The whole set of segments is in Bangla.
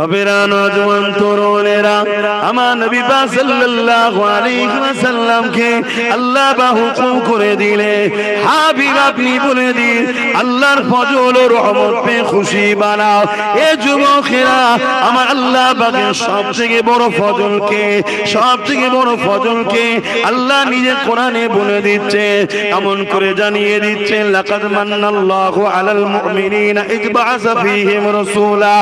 বাবেরা নওজওয়ান তরুণেরা আমার নবী পাক সাল্লাল্লাহু আলাইহি ওয়াসাল্লামকে আল্লাহ হুকুম করে দিলে হাবিব আপনি বলে দিন আল্লাহর ফজল ও রহমত পেয়ে খুশি বানাও। এ যুবকেরা আমার আল্লাহ পাকের সবথেকে বড় ফজলকে সবথেকে বড় ফজলকে আল্লাহ নিজে কোরআনে বলে দিচ্ছে, এমন করে জানিয়ে দিচ্ছে লাকাদ মান্নাল্লাহু আলাল মুমিনিনা ইয বাআসা ফীহিম রাসূলা।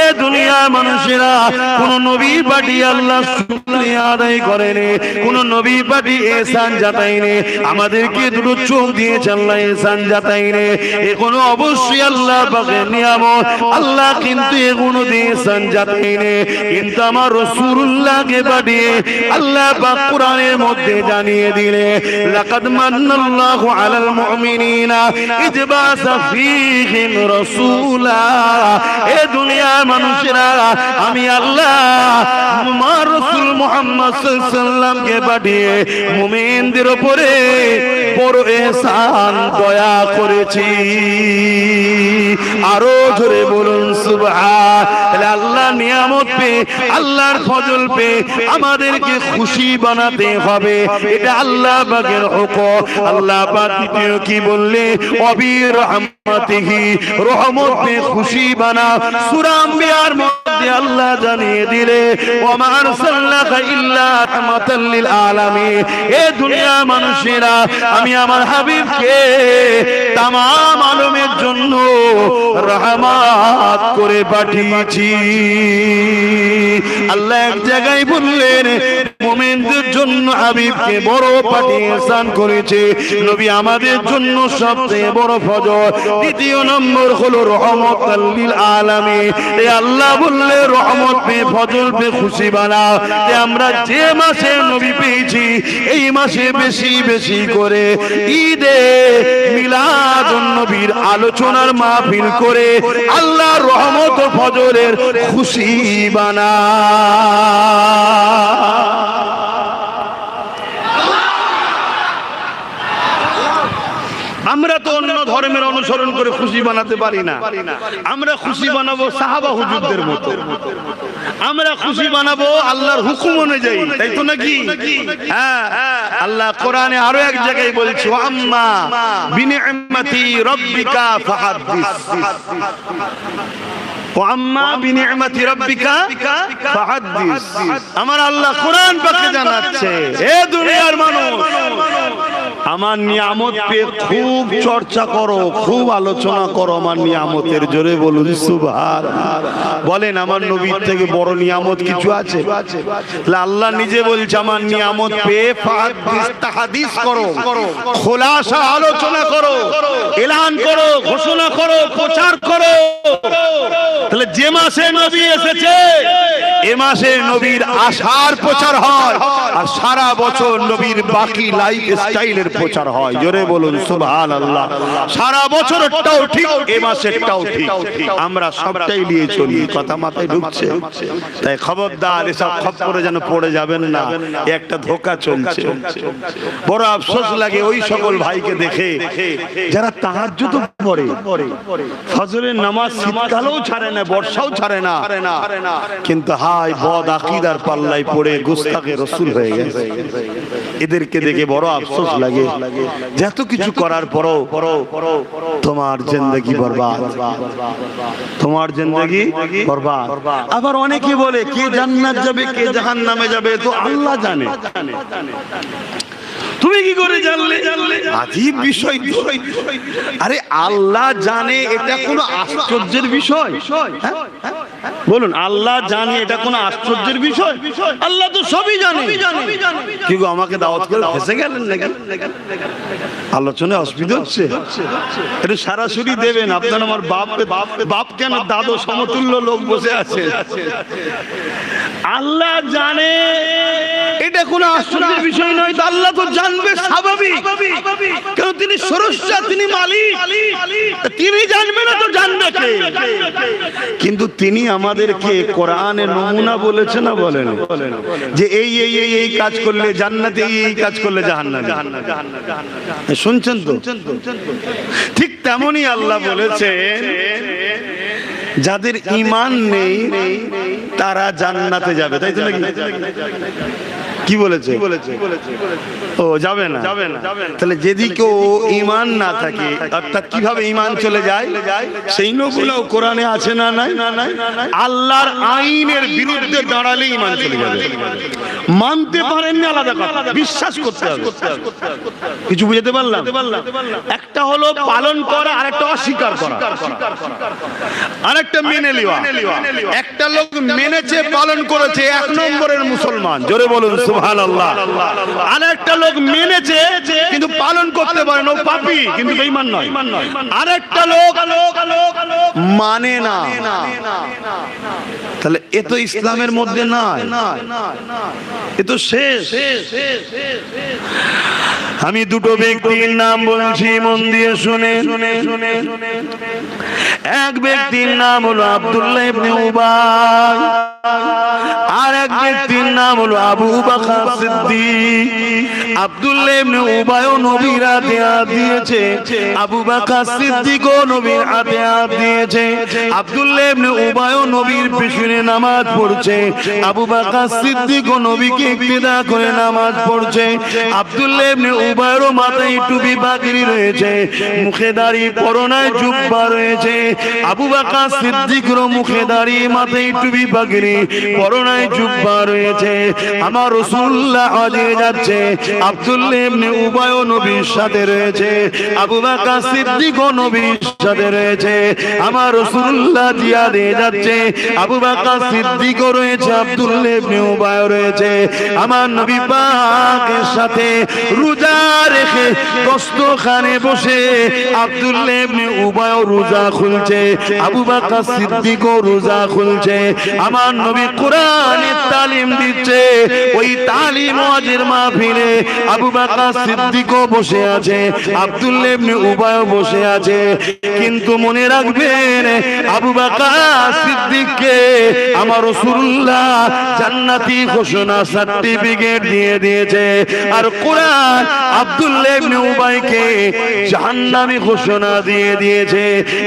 এ দুনিয়া মানুষেরা কোন নবী পাঠিয়ে আল্লাহ শুকরিয়া আদায় করেনি, কোন নবী পাঠিয়ে ihsan জাতায়নি, আমাদেরকে দুটো চোখ দিয়েছে আল্লাহ ihsan জাতায়নি। এগুলো অবশ্যই আল্লাহ পাকের নিয়ামত, আল্লাহ কিন্তু এগুলো দিয়ে ihsan জাতায়নি। কিন্তু আমার রাসূলুল্লাহকে পাঠিয়ে আল্লাহ পাক কোরআনের মধ্যে জানিয়ে দিলে লাকাদ মান্নাল্লাহু আলাল মুমিনিনা ইয বাআসা ফীহিম রাসূলা। এ দুনিয়া মানুষেরা আমি আল্লাহ আমার রাসূল মুহাম্মদ সাল্লাল্লাহু আলাইহি ওয়াসাল্লামকে পাঠিয়ে মুমিনদের উপরে বড় ihsan দয়া করেছি। আরো জোরে বলুন সুবহান। আল্লাহ নিয়ামত পে আল্লাহর ফজল পে আমাদেরকে খুশি বানাতে হবে, এটা আল্লাহ পাকের হুকুম। আল্লাহ পাক দ্বিতীয় কি বললে অবির রহমতিহি রহমত পে খুশি বানাও। সূরা আম্বিয়ার মধ্যে আল্লাহ জানিয়ে দিলে ওয়া মা আরসালনাকা ইল্লা রাহমাতাল লিল আলামিন। এ দুনিয়া মানুষেরা আমি আমার হাবিবকে तमाम আলমের জন্য রহমত করে পাঠিয়েছি। আল্লাহ এক জায়গায় বললেন মুমিনদের জন্য হাবিবকে বড় পাঠিয়ে ihsan করেছে, নবী আমাদের জন্য সবচেয়ে বড় ফজল। দ্বিতীয় নম্বর হলো রহমাতাল লিল আলামিন। এই আল্লাহ বললে রহমত পে ফজল পে খুশি বানাও। আমরা যে মাসে নবী পেয়েছি এই মাসে বেশি বেশি করে ঈদে মিলাদুন নবীর আলোচনার মাহফিল করে আল্লাহর রহমত ও ফজলের খুশি বানা। আমরা তো অন্য ধর্মের অনুসরণ করে খুশি বানাতে পারি না, আমরা খুশি বানাবো সাহাবা হুজুরদের মতো, আমরা খুশি বানাবো আল্লাহর হুকুম অনুযায়ী, তাই তো নাকি? হ্যাঁ, আল্লাহ কোরআনে আরো এক জায়গায় বলছে আম্মা বিনি'মাতি রাব্বিকা ফাহাদ্দিস। আমার আল্লাহ কোরআন পাকে জানাচ্ছে এ দুনিয়ার মানুষ আমার নিয়ামত পেয়ে খুব চর্চা করো, খুব আলোচনা করো আমার নিয়ামতের। জোরে বলুন সুবহান। বলেন আমার নবীর থেকে বড় নিয়ামত কিছু আছে? আল্লাহ নিজে বলছে আমার নিয়ামত পেয়ে তাহাদিস করো, খোলাসা আলোচনা করো, এলান করো, ঘোষণা করো, প্রচার করো। তাহলে যে মাসে নবী এসেছে এ মাসে নবীর আশার প্রচার হয়, আর সারা বছর নবীর বাকি লাইফ স্টাইলের প্রচার হয়। জোরে বলুন সুবহানাল্লাহ। সারা বছরটাও ঠিক, এ মাসেরটাও ঠিক, আমরা সবটাই নিয়ে চলি। কথা মাথায় ঢুকছে? তাই খবরদার এসব খপ্পরে যেন পড়ে যাবেন না, একটা ধোঁকা চলছে। বড় আফসোস লাগে ওই সকল ভাইকে দেখে যারা তাহাজ্জুদ পড়ে, ফজরের নামাজ শীতকালেও ছাড়ে না, বর্ষাও ছাড়ে না, কিন্তু হায় বদ আকীদার পাল্লায় পড়ে গুস্তাখে রাসূল হয়ে গেছে। এদেরকে দেখে বড় আফসোস লাগে। যত কিছু করার পরও তোমার জিন্দেগি বরবাদ, তোমার জিন্দেগি বরবাদ। আবার অনেকে বলে কে জান্নাত যাবে কে জাহান্নামে যাবে তো আল্লাহ জানে। তুমি কি করে জানলে? আজীব বিষয়। আরে আল্লাহ জানে এটা কোনো আশ্চর্যের বিষয়? বলুন আল্লাহ জানে এটা কোনো আশ্চর্যের বিষয়? আল্লাহ তো সবই জানে। কি গো আমাকে দাওয়াত করে ফেসে গেলেন নাকি? আলোচনা অসুবিধা হচ্ছে? একটু সরাসরি দেবেন। আপনার আমার বাপ কেন দাদু সমতুল্য লোক বসে আছে। আল্লাহ জানে এটা কোনো আশ্চর্যের বিষয় নয়। তো আল্লাহ তো জানবে স্বাভাবিক, কারণ তিনি স্রষ্টা, তিনি মালিক, তিনি জানবে না তো জানবে কে? কিন্তু তিনি আমাদেরকে কোরআনে নমুনা বলেছে না, বলেন যে এই এই এই এই কাজ করলে জান্নাতে, এই কাজ করলে জাহান্নামে। শুনছেন তো? ঠিক তেমনি আল্লাহ বলেছেন যাদের ঈমান নেই তারা জান্নাতে যাবে, তাই তো নাকি? কি বলেছে? ও যাবে না। তাহলে যেদিকে ঈমান না থাকে, অর্থাৎ কিভাবে ঈমান চলে যায়, সেই নগুলো কোরআনে আছে না নাই? আল্লাহর আইনের বিরুদ্ধে দাঁড়ালে ঈমান চলে যাবে। মানতে পারেননি আলাদা কথা, বিশ্বাস করতে হবে। কিছু বুঝতে পারলাম? একটা হলো পালন করা, আরেকটা অস্বীকার করা, আরেকটা মেনে নেওয়া। একটা লোক মেনেছে, পালন করেছে, 1 নম্বরের মুসলমান, জোরে বলুন সুবহানাল্লাহ। আরেকটা লোক মেনেছে কিন্তু পালন করতে পারে না, ও পাপী কিন্তু বেঈমান নয়। আরেকটা লোক মানে না, তাহলে এ তো ইসলামের মধ্যে নাই, এ তো শেষ। আমি দুটো ব্যক্তির নাম বলছি, মন দিয়ে শুনে। এক ব্যক্তির নাম হলো আব্দুল্লাহ ইবনে উবাই, আর এক ব্যক্তির নাম হলো আবু বকর সিদ্দিক। আব্দুল্লাহ ইবনে উবাইও নবীর হাতে হাত দিয়েছে, আবু বকর সিদ্দিকও নবীর হাতে হাত দিয়েছে। আব্দুল্লাহ ইবনে উবাইও নবীর পেছনে নামাজ পড়ছে, আবু বকর সিদ্দিকও নবীকে ইক্তেদা করে নামাজ পড়ছে। আব্দুল্লাহ ইবনে উবাইয়েরও মাথায় টুপি পাগড়ি রয়েছে, মুখে দাড়ি, পরনায় জুব্বা রয়েছে। আবু বকর সিদ্দিকেরও মুখে দাড়ি, মাথায় টুপি পাগড়ি, পরনায় জুব্বা রয়েছে। আমার রাসূলুল্লাহ হজে যাচ্ছে, আব্দুল্লাহ ইবনে উবাইও নবীর সাথে রয়েছে, আবু বকর সিদ্দিকও নবীর সাথে রয়েছে। আমার রাসূলুল্লাহ জিহাদে যাচ্ছে, আবু বকর সিদ্দিকও রয়েছে, আব্দুল্লাহ ইবনে উবাইও রয়েছে। আমার নবী পাকের সাথে রোজা রেখে দস্তরখানে বসে আব্দুল্লাহ ইবনে উবাইও রোজা খুলছে, আবু বকর সিদ্দিকও রোজা খুলছে। আমার নবী কোরআনের তালিম দিচ্ছে, ওই তালিম ওয়াজের মাহফিলে আবু বকর সিদ্দিকও বসে আছে, আব্দুল্লাহ ইবনে উবাইও বসে আছে। কিন্তু মনে রাখবেন, আবু বকর সিদ্দিককে আমার রাসূলুল্লাহ জান্নাতি ঘোষণা সার্টিফিকেট দিয়ে দিয়েছে, আর কোরআন আব্দুল্লাহ ইবনে উবাইকে জাহান্নামী ঘোষণা দিয়ে দিয়েছে।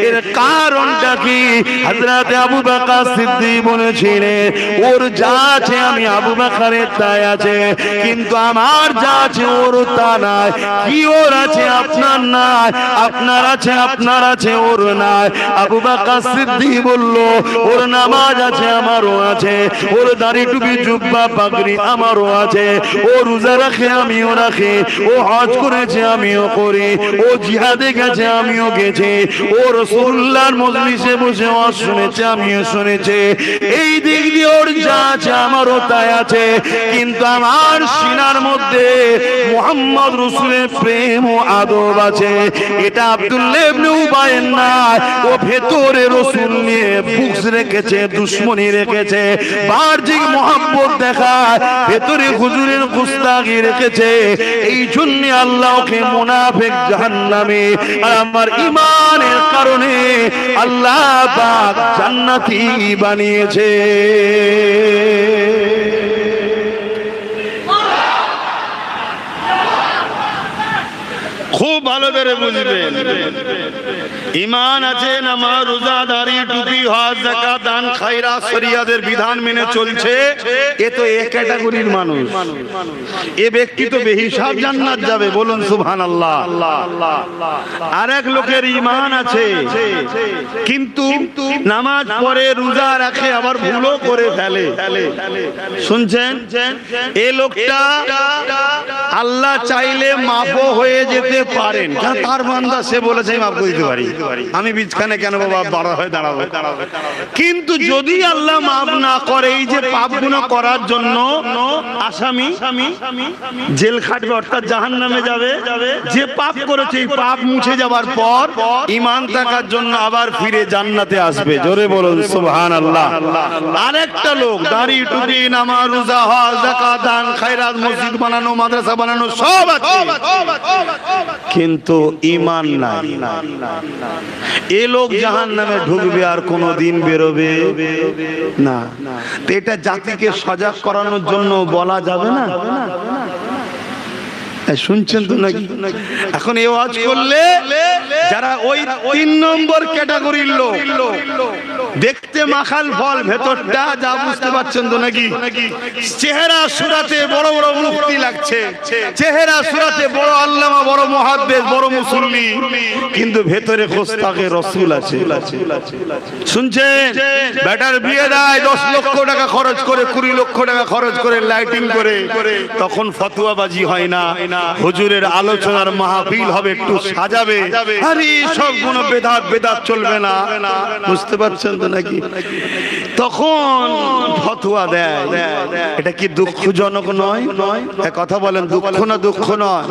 এর কারণটা কি? হযরত আবু বকর সিদ্দিক বলেছিলেন, ওর যা আছে আমি আবু বকরের তাই আছে, কিন্তু আমার যা আছে ওর তা নাই। কি ওর আছে আপনার নাই, আপনার আছে আপনার আছে ওর নাই। আবু বকর সিদ্দিক বলল, ওর নামাজ আছে আমারও আছে, ওর দাড়ি টুপি জুব্বা পাগড়ি আমারও আছে, ও রোজা রাখে আমিও রাখি, ও হজ করেছে আমিও করি, ও জিহাদে গেছে আমিও গেছি, ও রাসূলুল্লাহর মজলিসে বসে ওয়াজ শুনেছে আমিও শুনেছি। এই দিক দিয়ে ওর যা আছে আমারও তাই আছে, কিন্তু আমার সিনার মধ্যে মুহাম্মদ রাসূলের প্রেম ও আদব আছে। এটা আব্দুল্লাহ ইবনে উবাইয়ের না, ও ভেতরে রাসূল নিয়ে বুকস রেখেছে, দুশমনি রেখেছে, বাহ্যিক মহব্বত দেখায়, ভেতরে হুজুরের গুস্তাখি রেখেছে। এই জন্য আল্লাহ ওকে মুনাফিক জাহান্নামী, আর আমার ঈমানের কারণে আল্লাহ পাক জান্নাতি বানিয়েছে। খুব ভালো করে বুঝবেন, ঈমান আছে, নামাজ রোজা দাড়ি টুপি হজ যাকাত দান খায়রাত শরিয়াতের বিধান মেনে চলছে, এ তো এক ক্যাটাগরির মানুষ। এ ব্যক্তি তো বেহিসাব জান্নাত যাবে, বলুন সুবহানাল্লাহ। আর এক লোকের ঈমান আছে কিন্তু নামাজ পড়ে রোজা রাখে, আবার ভুলও করে ফেলে। শুনছেন? এ লোকটা আল্লাহ চাইলে মাফও হয়ে যেতে পারেন, তার বান্দা, সে বলেছে মাফ করে দিতে পারি, আমি বিছখানে কেন বাবা বড় হয়ে দাঁড়াবো। কিন্তু যদি আল্লাহ মাফ না করে, এই যে পাপগুলো করার জন্য আসামি জেল খাটবে, অর্থাৎ জাহান্নামে যাবে। যে পাপ করেছে এই পাপ মুছে যাওয়ার পর ঈমান থাকার জন্য আবার ফিরে জান্নাতে আসবে, জোরে বলুন সুবহানাল্লাহ। আরেকটা লোক দাড়ি টুপি নামাজ রোজা হজ যাকাত দান খায়রাত মসজিদ বানানো মাদ্রাসা বানানো সব আছে, কিন্তু ঈমান নাই। এ লোক জাহান্নামে ঢুকবে আর কোনোদিন বেরোবে না। তো এটা জাতিকে সজাগ করানোর জন্য বলা যাবে না? শুনছেন তো নাকি? এখন এই ওয়াজ করলে যারা ওই 3 নম্বর ক্যাটাগরির লোক, দেখতে মাখাল ফল, ভেতরটা যা বুঝতে পারছেন তো নাকি? চেহারা সুরাতে বড় বড় মুফতি লাগছে, চেহারা সুরাতে বড় আল্লামা, বড় মুহাদ্দিস, বড় মুসল্লি, কিন্তু ভেতরে গোস্তাখে রাসূল আছে। শুনছেন? বেটার বিয়ে দেয় 10 লক্ষ টাকা খরচ করে, 20 লক্ষ টাকা খরচ করে, লাইটিং করে, তখন ফতোয়াবাজি হয় না, হুজুরের আলোচনার মাহফিল হবে, একটু সাজাবে, আরে সব কোন বেদাত বেদাত চলবে না, বুঝতে পারছেন তো নাকি? তখন ফতোয়া দেয়। এটা কি দুঃখজনক নয়? কথা বলেন, দুঃখ না দুঃখ নয়?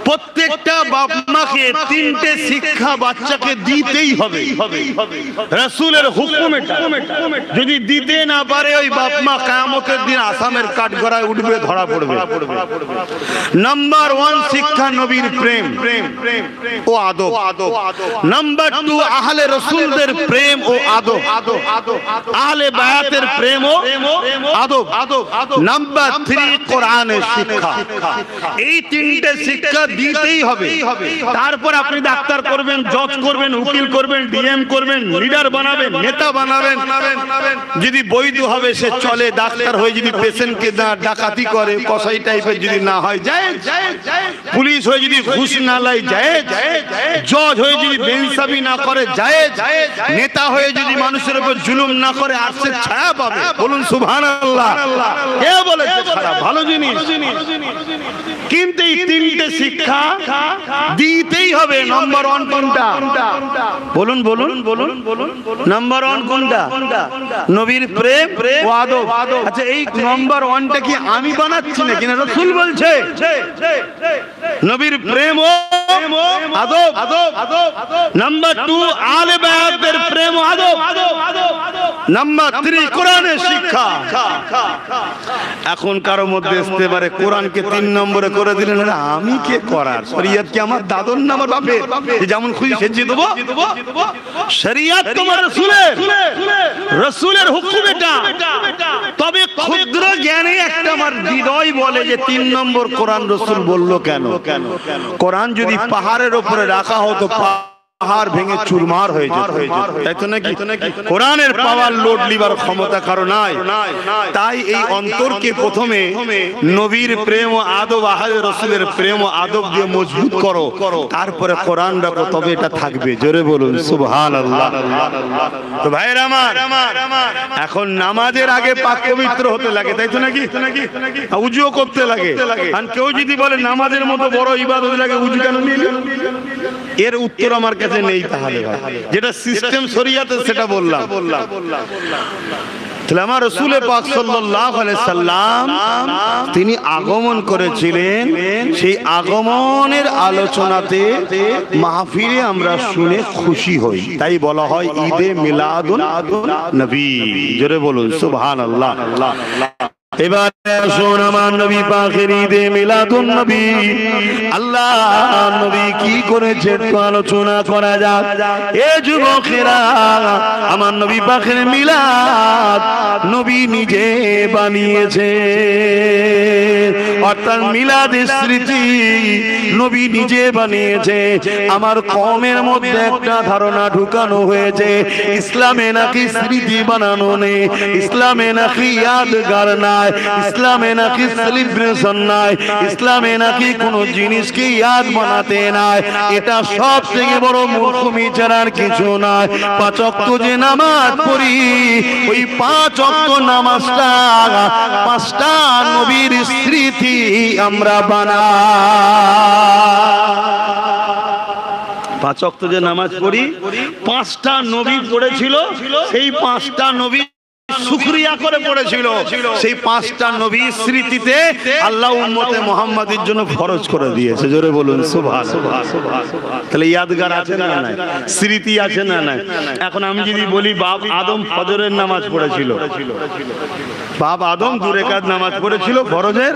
প্রত্যেকটা বাপ মাকে 3টে শিক্ষা বাচ্চাকে দিতেই হবে। রাসূলের হুকুম এটা, যদি দিতে না পারে ওই বাপ মা কিয়ামতের দিন আসামের কাঠগড়ায় উঠবে, ধরা পড়বে। নাম্বার 1 শিক্ষা নবীর প্রেম ও আদব। নাম্বার 2 আহলে রাসূলদের প্রেম ও আদব, আহলে বায়াতের প্রেম ও আদব। নাম্বার 3 কোরআনের শিক্ষা। এই 3টে শিক্ষা দিতেই হবে। তারপর আপনি ডাক্তার করবেন, জজ করবেন, উকিল করবেন, ডিএম করবেন, লিডার বানাবেন, নেতা বানাবেন। যদি বৈধ হবে সে চলে, ডাক্তার হয়ে যদি পেশেন্টকে ডাকাতি করে, কসাই টাইপের যদি না হয় যায়, পুলিশ হয়ে যদি ঘুষ না লাই যায়, জজ হয়ে যদি বেইনসাফি না করে যায়, নেতা হয়ে যদি মানুষের উপর জুলুম না করে, আর সে ছায়া পাবে। বলুন সুবহানাল্লাহ। কে বলেছে খারাপ? ভালো জিনিস। কিন্তু এই 3টে শিক্ষা দিতেই হবে। নাম্বার 1 কোনটা? বলুন বলুন বলুন বলুন। নাম্বার 1 কোনটা? নবীর প্রেম ও আদব। আচ্ছা, এই নাম্বার 1টা কি আমি বানাচ্ছি নাকি? না, রাসূল বলছে নবীর প্রেম ও আদব। নাম্বার 2 আলে বায়াতের প্রেম ও আদব। নাম্বার 3 কোরআনের শিক্ষা। এখন কারো মধ্যে আসতে পারে কোরআনকে 3 নম্বরে করে দিলেন, আমি কে করার? শরীয়ত কি আমার দাদর না আমার বাপের? যেমন খুশি সেজে দেবো? শরীয়ত তোমার রাসূলের, রাসূলের হুকুম এটা। তবে ক্ষুদ্র জ্ঞানে একটা আমার হৃদয় বলে যে 3 নম্বর কোরআন রাসূল বলল কেন? কোরআন যদি পাহাড়ের উপরে রাখা হতো, পাহাড় ভেঙে চুরমার হয়ে যেত, তাই তো নাকি? কোরআনের পাওয়ার লোড লিবার ক্ষমতা কারো নাই। তাই এই অন্তরকে প্রথমে নবীর প্রেম ও আদব, আহলে রাসূলের প্রেম ও আদব দিয়ে মজবুত করো, তারপরে কোরআন রাখো, তবে এটা থাকবে। জোরে বলুন সুবহানাল্লাহ। তো ভাইরা আমার, এখন নামাজের আগে পাক পবিত্র হতে লাগে, তাই তো নাকি? উজুও করতে লাগে। আর কেউ যদি বলে নামাজের মতো বড় ইবাদত লাগে, উজু কেন নিলে? এর উত্তর আমার কাছে নেই। তাহলে যেটা সিস্টেম শরীয়তে সেটা বললাম। তাহলে আমার রাসূল পাক সাল্লাল্লাহু আলাইহি সাল্লাম তিনি আগমন করেছিলেন, সেই আগমনের আলোচনাতে মাহফিলে আমরা শুনে খুশি হই, তাই বলা হয় ঈদে মিলাদুন নবী। জোরে বলুন সুবহানাল্লাহ। এবার আসুন আমার নবী পাকের ঈদে মিলাদুন নবী, আল্লাহ নবী কি করেছে একটু আলোচনা করা যাক। এ যুবকেরা, আমার নবী পাকের মিলাদ নবী নিজে বানিয়েছে, অর্থাৎ মিলাদের স্মৃতি নবী নিজে বানিয়েছে। আমার কওমের মধ্যে একটা ধারণা ঢুকানো হয়েছে, ইসলামে নাকি স্মৃতি বানানো নেই, ইসলামে নাকি ইয়াদগার নাই, ইসলামে নাকি সেলিব্রেশন নাই, ইসলামে নাকি কোন জিনিসকে ইয়াদ বানাতে নাই। এটা সব থেকে বড় মূর্খমি ছাড়ার কিছু নাই। 5 ওয়াক্ত যে নামাজ পড়ি, ওই 5 ওয়াক্ত নামাজটা 5টা নবীর স্মৃতি আমরা বানাই। 5 ওয়াক্ত যে নামাজ পড়ি, 5টা নবী পড়েছিল, সেই 5টা নবী শুকরিয়া করে পড়েছিল, সেই 5টা নবীর স্মৃতিতে আল্লাহ উম্মতে মুহাম্মাদের জন্য ফরজ করে দিয়েছে। জোরে বলুন সুবহানাল্লাহ। তাহলে ইয়াদগার আছে না নাই? স্মৃতি আছে না নাই? এখন আমি যদি বলি বাপ আদম ফজরের নামাজ পড়েছিল, বাপ আদম 2 রাকাত নামাজ পড়েছিল ফরজের,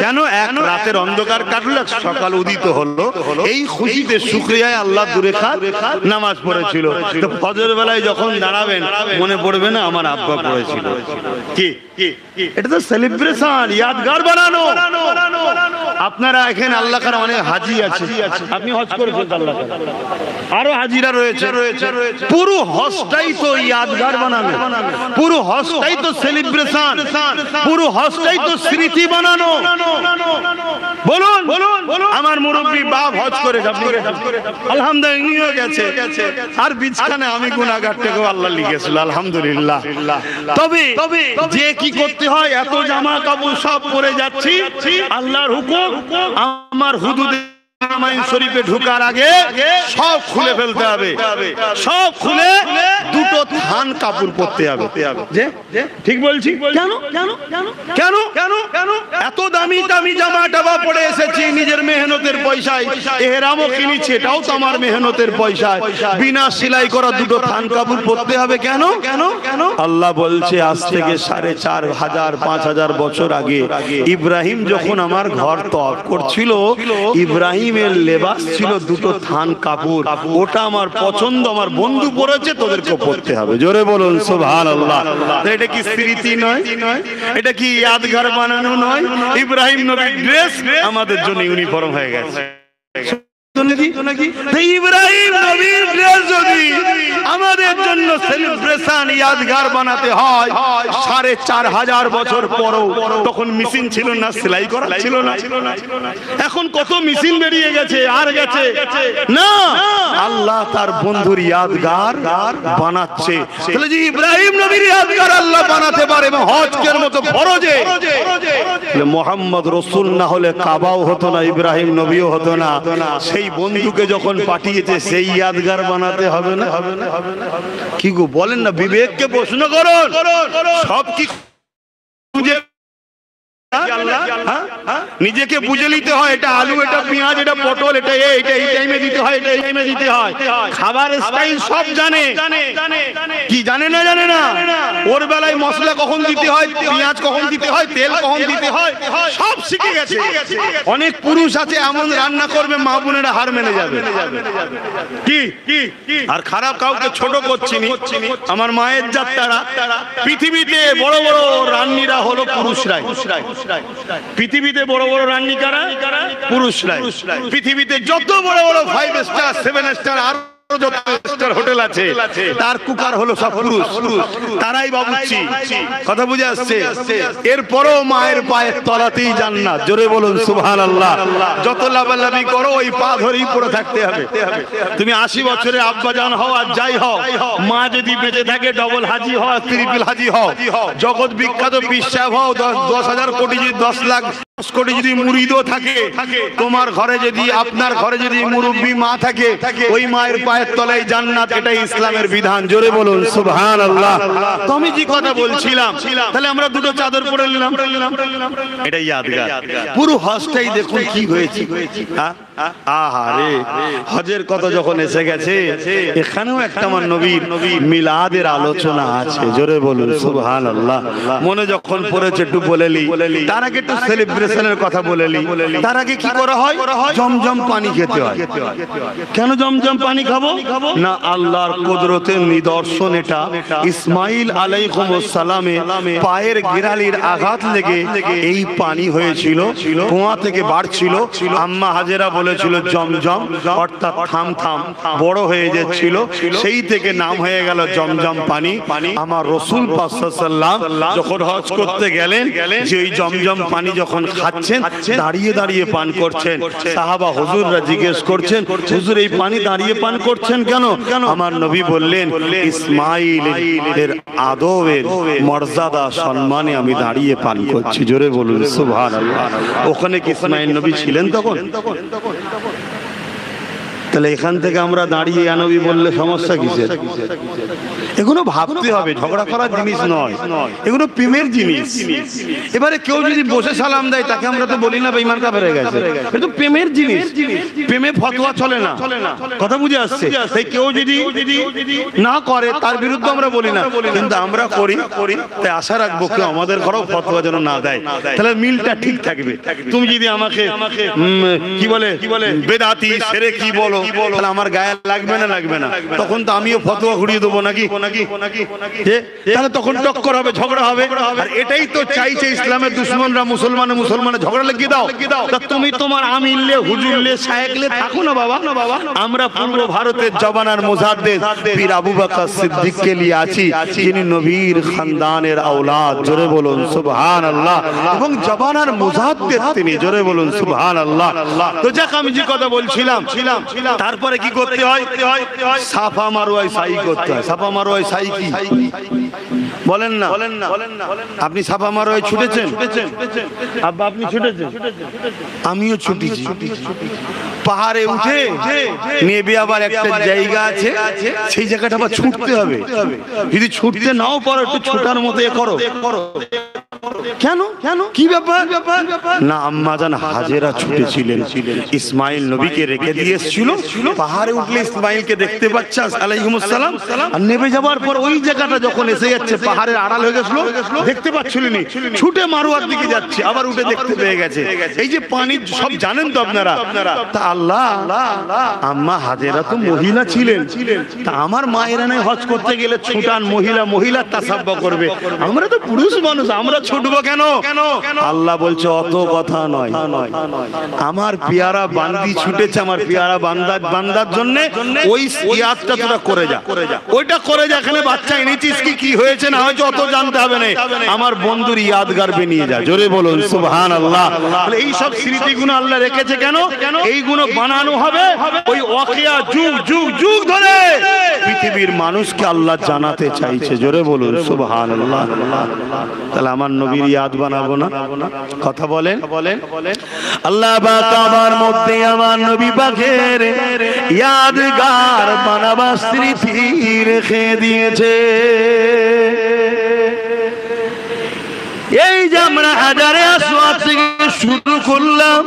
কেন? এক রাতের অন্ধকার কাটলো, সকাল উদিত হলো, এই খুশিতে শুকরিয়ায় আল্লাহ 2 রাকাত নামাজ পড়েছিল। তো ফজর বেলায় যখন দাঁড়াবেন, মনে পড়বে না আমার আব্বা করেছিল। কি এটা তো সেলিব্রেশন, ইয়াদগার বানানো। আপনারা এখানে আল্লাহ কার অনেক হাজি আছে, আপনি হজ করেছেন আল্লাহ কার, আরো হাজিরা রয়েছে। পুরো হজটাই তো ইয়াদগার বানানো, পুরো হজটাই তো সেলিব্রেশন, পুরো হজটাই তো স্মৃতি বানানো। বলুন আমার মুরব্বী বাপ হজ করে আলহামদুলিল্লাহ গেছে, আর বিছখানে আমি গুনাহগারটাকে আল্লাহ লিখেছিল আলহামদুলিল্লাহ। তবে যে কি করতে হয়, এত জামা কাপড় সব পরে যাচ্ছি, আল্লাহর হুকুম আমার হুদুদে হারামাইন শরীফে ঢোকার আগে সব খুলে ফেলতে হবে, সব খুলে দুটো থান কাপড় পরতে হবে। যে ঠিক বলছি? কেন কেন কেন কেন কেন এত দামি দামি জামা টামা পরে এসেছি নিজের মেহনতের পয়সায়, এহরামও কিনেছি, এটাও তো আমার মেহনতের পয়সায়, বিনা সেলাই করা দুটো থান কাপড় পরতে হবে কেন কেন কেন? আল্লাহ বলছে আজ থেকে 4500 5000 বছর আগে ইব্রাহিম যখন আমার ঘর তওয়াফ করছিল, ইব্রাহিমের লেবাস ছিল দুটো থান কাপড়, ওটা আমার পছন্দ, আমার বন্ধু পরেছে, তোদেরকে পরতে হবে। জোরে বলুন সুবহানাল্লাহ। এটা কি স্মৃতি নয়? এটা কি ইয়াদগার বানানো নয়? ইব্রাহিম নবীর ড্রেস আমাদের জন্য ইউনিফর্ম হয়ে গেছে। ইব্রাহিম নবীর ড্রেস যদি আমাদের জন্য সেলিব্রেশন ইয়াদগার বানাতে হয় 4500 বছর পরও, তখন মেশিন ছিল না, সেলাই করা ছিল না। এখন কত মেশিন বেরিয়ে গেছে, আর গেছে না, আল্লাহ তার বন্ধুর ইয়াদগার বানাচ্ছে। তাহলে যে ইব্রাহিম নবীর ইয়াদগার আল্লাহ বানাতে পারে এবং হজের মতো ফরজে, মুহাম্মদ রাসূল না হলে কাবাও হতো না, ইব্রাহিম নবীও হতো না। সেই বন্ধুকে যখন পাঠিয়েছে সেই ইয়াদগার বানাতে হবে না? কি গো বলেন না, বিবেককে প্রশ্ন করুন। সব কি নিজেকে বুঝে নিতে হয়, এটা আলু, এটা পেঁয়াজ, এটা পটল, এটা এই টাইমে দিতে হয়, এটা এই টাইমে দিতে হয়। খাবার স্টাইল সব জানে, কি জানে না? জানে না। ওর বেলায় মশলা কখন দিতে হয়, পেঁয়াজ কখন দিতে হয়, তেল কখন দিতে হয়, সব শিখে গেছে। অনেক পুরুষ আছে এমন রান্না করবে মা বোনেরা হার মেনে যাবে। কি আর খারাপ কাউকে ছোট করছিনি, আমার মায়ের জাতটারা, পৃথিবীতে বড় বড় রান্নিরা হলো পুরুষরাই। পৃথিবীতে বড় বড় রান্নি কারা? পুরুষরাই। পৃথিবীতে যত বড় বড় 5 স্টার 7 স্টার আর যত স্টার হোটেল আছে, তার কুকার হলো সব পুরুষ, তারাই বাবুর্চি। কথা বুঝে আসছে? এরপরও মায়ের পায়ের তলাতেই জান্নাত। জোরে বলুন সুবহানাল্লাহ। যত লাভালাভি করো ওই পা ধরেই পড়ে থাকতে হবে। তুমি 80 বছরে আব্বাজান হও আর যাই হও, মা যদি বেঁচে থাকে ডবল হাজি হও, ট্রিপল হাজি হও, জগৎ বিখ্যাত পীর সাহেব হও, 10,000 কোটি, 10 লাখ 10 কোটি যদি মুরিদও থাকে, তোমার ঘরে যদি, আপনার ঘরে যদি মুরব্বী মা থাকে, ওই মায়ের পায়ের তলায় জান্নাত। এটাই ইসলামের বিধান। জোরে বলুন সুবহানাল্লাহ। তো আমি যে কথা বলছিলাম, তাহলে আমরা দুটো চাদর পরে নিলাম, এটাই ইয়াদগার। পুরো হজটাই দেখুন কি হয়েছে। আহারে, হজের কথা যখন এসে গেছে, এখানেও একটা আমার নবীর মিলাদের আলোচনা আছে। জোরে বলুন সুবহানাল্লাহ। মনে যখন পড়েছে একটু বলেলি, তার আগে একটু সেলিব্রেশনের কথা বলেলি। তার আগে কি করা হয়? জমজম পানি খেতে হয়। কেন জমজম পানি খাবো না? আল্লাহর কুদরতের নিদর্শন এটা। ইসমাইল আলাইহিস সালামে পায়ের গিরালির আঘাত লেগে এই পানি হয়েছিল, কুয়া থেকে বাড়ছিল। আম্মা হাজেরা বলেছিল জমজম, অর্থাৎ থাম থাম, বড় হয়ে যাচ্ছিল, সেই থেকে নাম হয়ে গেল জমজম পানি। আমার রাসূল পাক সাল্লাল্লাহু আলাইহি ওয়াসাল্লাম যখন হজ করতে গেলেন, যে ওই জমজম পানি যখন খাচ্ছেন, দাঁড়িয়ে দাঁড়িয়ে পান করছেন। সাহাবা হুজুররা জিজ্ঞেস করছেন, হুজুর এই পানি দাঁড়িয়ে পান করছেন কেন? আমার নবী বললেন, ইসমাইলের আদবের মর্যাদা সম্মানে আমি দাঁড়িয়ে পান করছি। জোরে বলুন সুবহানাল্লাহ। ওখানে কি ইসমাইল নবী ছিলেন তখন? তাহলে এখান থেকে আমরা দাঁড়িয়ে নবী বললে সমস্যা কিসের? এগুলো ভাবতে হবে, ঝগড়া করার জিনিস নয়, এগুলো প্রেমের জিনিস। এবারে কেউ যদি বসে সালাম দেয়, তাকে আমরা তো বলি না বেঈমান কাফের হয়ে গেছে, এটা তো প্রেমের জিনিস। প্রেমে ফতোয়া চলে না। কথা বুঝে আসছে? তাই কেউ যদি না করে তার বিরুদ্ধে আমরা বলি না, কিন্তু আমরা করি। তাই আশা রাখবো কেউ আমাদের ঘরেও ফতোয়া যেন না দেয়, তাহলে মিলটা ঠিক থাকবে। তুমি যদি আমাকে কি বলে বেদাতি সেরে কি বলো, তাহলে আমার গায়ে লাগবে না লাগবে না? তখন তো আমিও ফতোয়া ঘুরিয়ে দেবো নাকি? তাহলে তখন টক্কর হবে, ঝগড়া হবে। আর এটাই তো চাইছে ইসলামের দুশ্মনরা, মুসলমানে ঝগড়া লাগিয়ে দাও। তা তুমি তোমার আমিরলে, হুজুরলে, শায়েখলে থাকো না বাবা। আমরা পূর্ব ভারতের জবানার মুজাদ্দিদ পীর আবু বকর সিদ্দিককে নিয়ে আছি, যিনি নবীর খানদানের আওলাদ। জোরে বলুন সুবহানাল্লাহ। এবং জবানার মুজাদ্দিদ তিনি। জোরে বলুন সুবহানাল্লাহ। তো যাক, আমি যে কথা বলছিলাম, তারপরে কি করতে হয়? সাফা মারওয়ায় সাই করতে হয়। সাফা মারওয়ায় সাই কি বলেন না? আপনি সাফা মারওয়ায় ছুটেছেন? আব্বা আপনি ছুটেছেন? আমিও ছুটেছি। পাহাড়ে উঠে নেবে আবার একটা জায়গা আছে, সেই জায়গাটা আবার ছুটতে হবে। যদি ছুটতে নাও পারো, একটু ছোটার মতো করো। কেন? কি ব্যাপার? না, আম্মাজান হাজেরা ছুটেছিলেন, ইসমাইল নবীকে রেখে দিয়ে এসেছিল। পাহাড়ে উঠলে ইসমাইলকে দেখতে পাচ্ছে আলাইহিস সালাম, আর নেমে যাওয়ার পর ওই জায়গাটা যখন এসে যাচ্ছে, পাহাড়ের আড়াল হয়ে গেছিল, দেখতে পাচ্ছিলেন, ছুটে মারোয়ার দিকে যাচ্ছে, আবার উঠে দেখতে পেয়ে গেছে। এই যে পানি সব জানেন তো আপনারা। তা আল্লাহ, আম্মা হাজেরা তো মহিলা ছিলেন, তা আমার মায়েরা নাই হজ করতে গেলে ছুটান মহিলা তাসাব্বা করবে, আমরা তো পুরুষ মানুষ, আমরা ছুটবো কেন? আল্লাহ বলছে অত কথা নয়, আমার পিয়ারা বান্দি ছুটেছে, আমার পিয়ারা বান্দার জন্য ওই ইয়াদটা তোরা করে যা, ওইটা করে যা। এখানে বাচ্চা এনেছিস কি হয়েছে না হয়েছে অত জানতে হবে না, আমার বন্ধুর ইয়াদগার নিয়ে যা। জোরে বলুন সুবহানাল্লাহ। এই সব স্মৃতিগুলো আল্লাহ রেখেছে কেন? এইগুলো বানানো হবে ওই ওয়াকিয়া যুগ ধরে পৃথিবীর মানুষকে আল্লাহ জানাতে চাইছে। জোরে বলুন সুবহানাল্লাহ। তাহলে আমার নবীর ইয়াদ বানাবো না? কথা বলেন। আল্লাহ পাক কাবার মধ্যে আমার নবী পাকের ইয়াদগার বানাবার স্মৃতি রেখে দিয়েছে। এই যে আমরা হাজারে আসওয়াদ থেকে শুরু করলাম,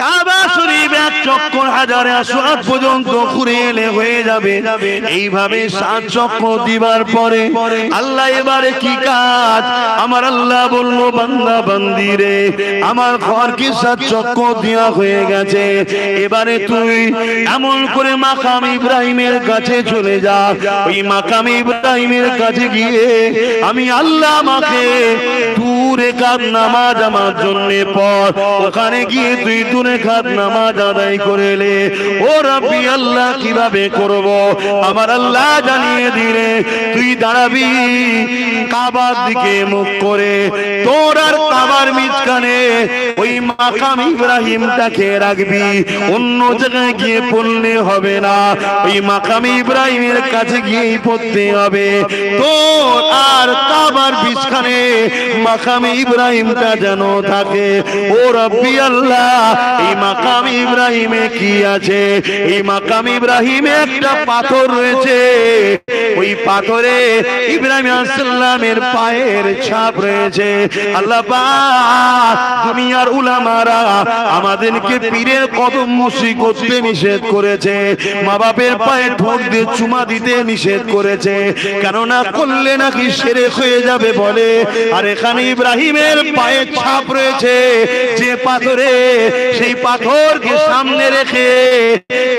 কাবা শরীফ এক চক্কর হাজারে আসওয়াদ পর্যন্ত ঘুরে এলে হয়ে যাবে। এইভাবে 7 চক্কর দিবার পরে আল্লাহ এবারে কি কাজ? আমার আল্লাহ বলল, বান্দা বান্দি রে, আমার ঘরকে 7 চক্কর দেওয়া হয়ে গেছে, এবারে তুই এমন করে মাকাম ইব্রাহিমের কাছে চলে যা। ওই মাকাম ইব্রাহিমের কাছে গিয়ে আমি আল্লাহ আমাকে 2 রাকাত নামাজ আমার জন্য পড়। ওখানে গিয়ে তুই 2 রাকাত নামাজ আদায় করেলে, ও রাব্বি আল্লাহ কিভাবে করব? আমার আল্লাহ জানিয়ে দিলে, তুই দাঁড়াবি কাবার দিকে মুখ করে, তোর আর কাবার মাঝখানে ওই মাকাম ইব্রাহিমটাকে রাখবি, অন্য জায়গায় গিয়ে পড়লে হবে না, ওই মাকাম ইব্রাহিমের কাছে গিয়েই পড়তে হবে। তোর আর কাবার মাঝখানে মাকাম ইব্রাহিমটা যেন থাকে। ও রাব্বি আল্লাহ, এই মাকাম ইব্রাহিমে কি আছে? এই মাকাম ইব্রাহিমে একটা পাথর রয়েছে, ওই পাথরে ইব্রাহিম আলাইহিস সালামের পায়ের ছাপ রয়েছে। আল্লাহ পাক দুনিয়ার উলামারা আমাদেরকে পীরের কদম মুসি করতে নিষেধ করেছে, মা বাপের পায়ে ঠোঁট দিয়ে চুমা দিতে নিষেধ করেছে, কেননা করলে নাকি শিরক হয়ে যাবে বলে। আর এখানে ইব্রাহিমের পায়ের ছাপ রয়েছে যে পাথরে, সেই পাথরকে সামনে রেখে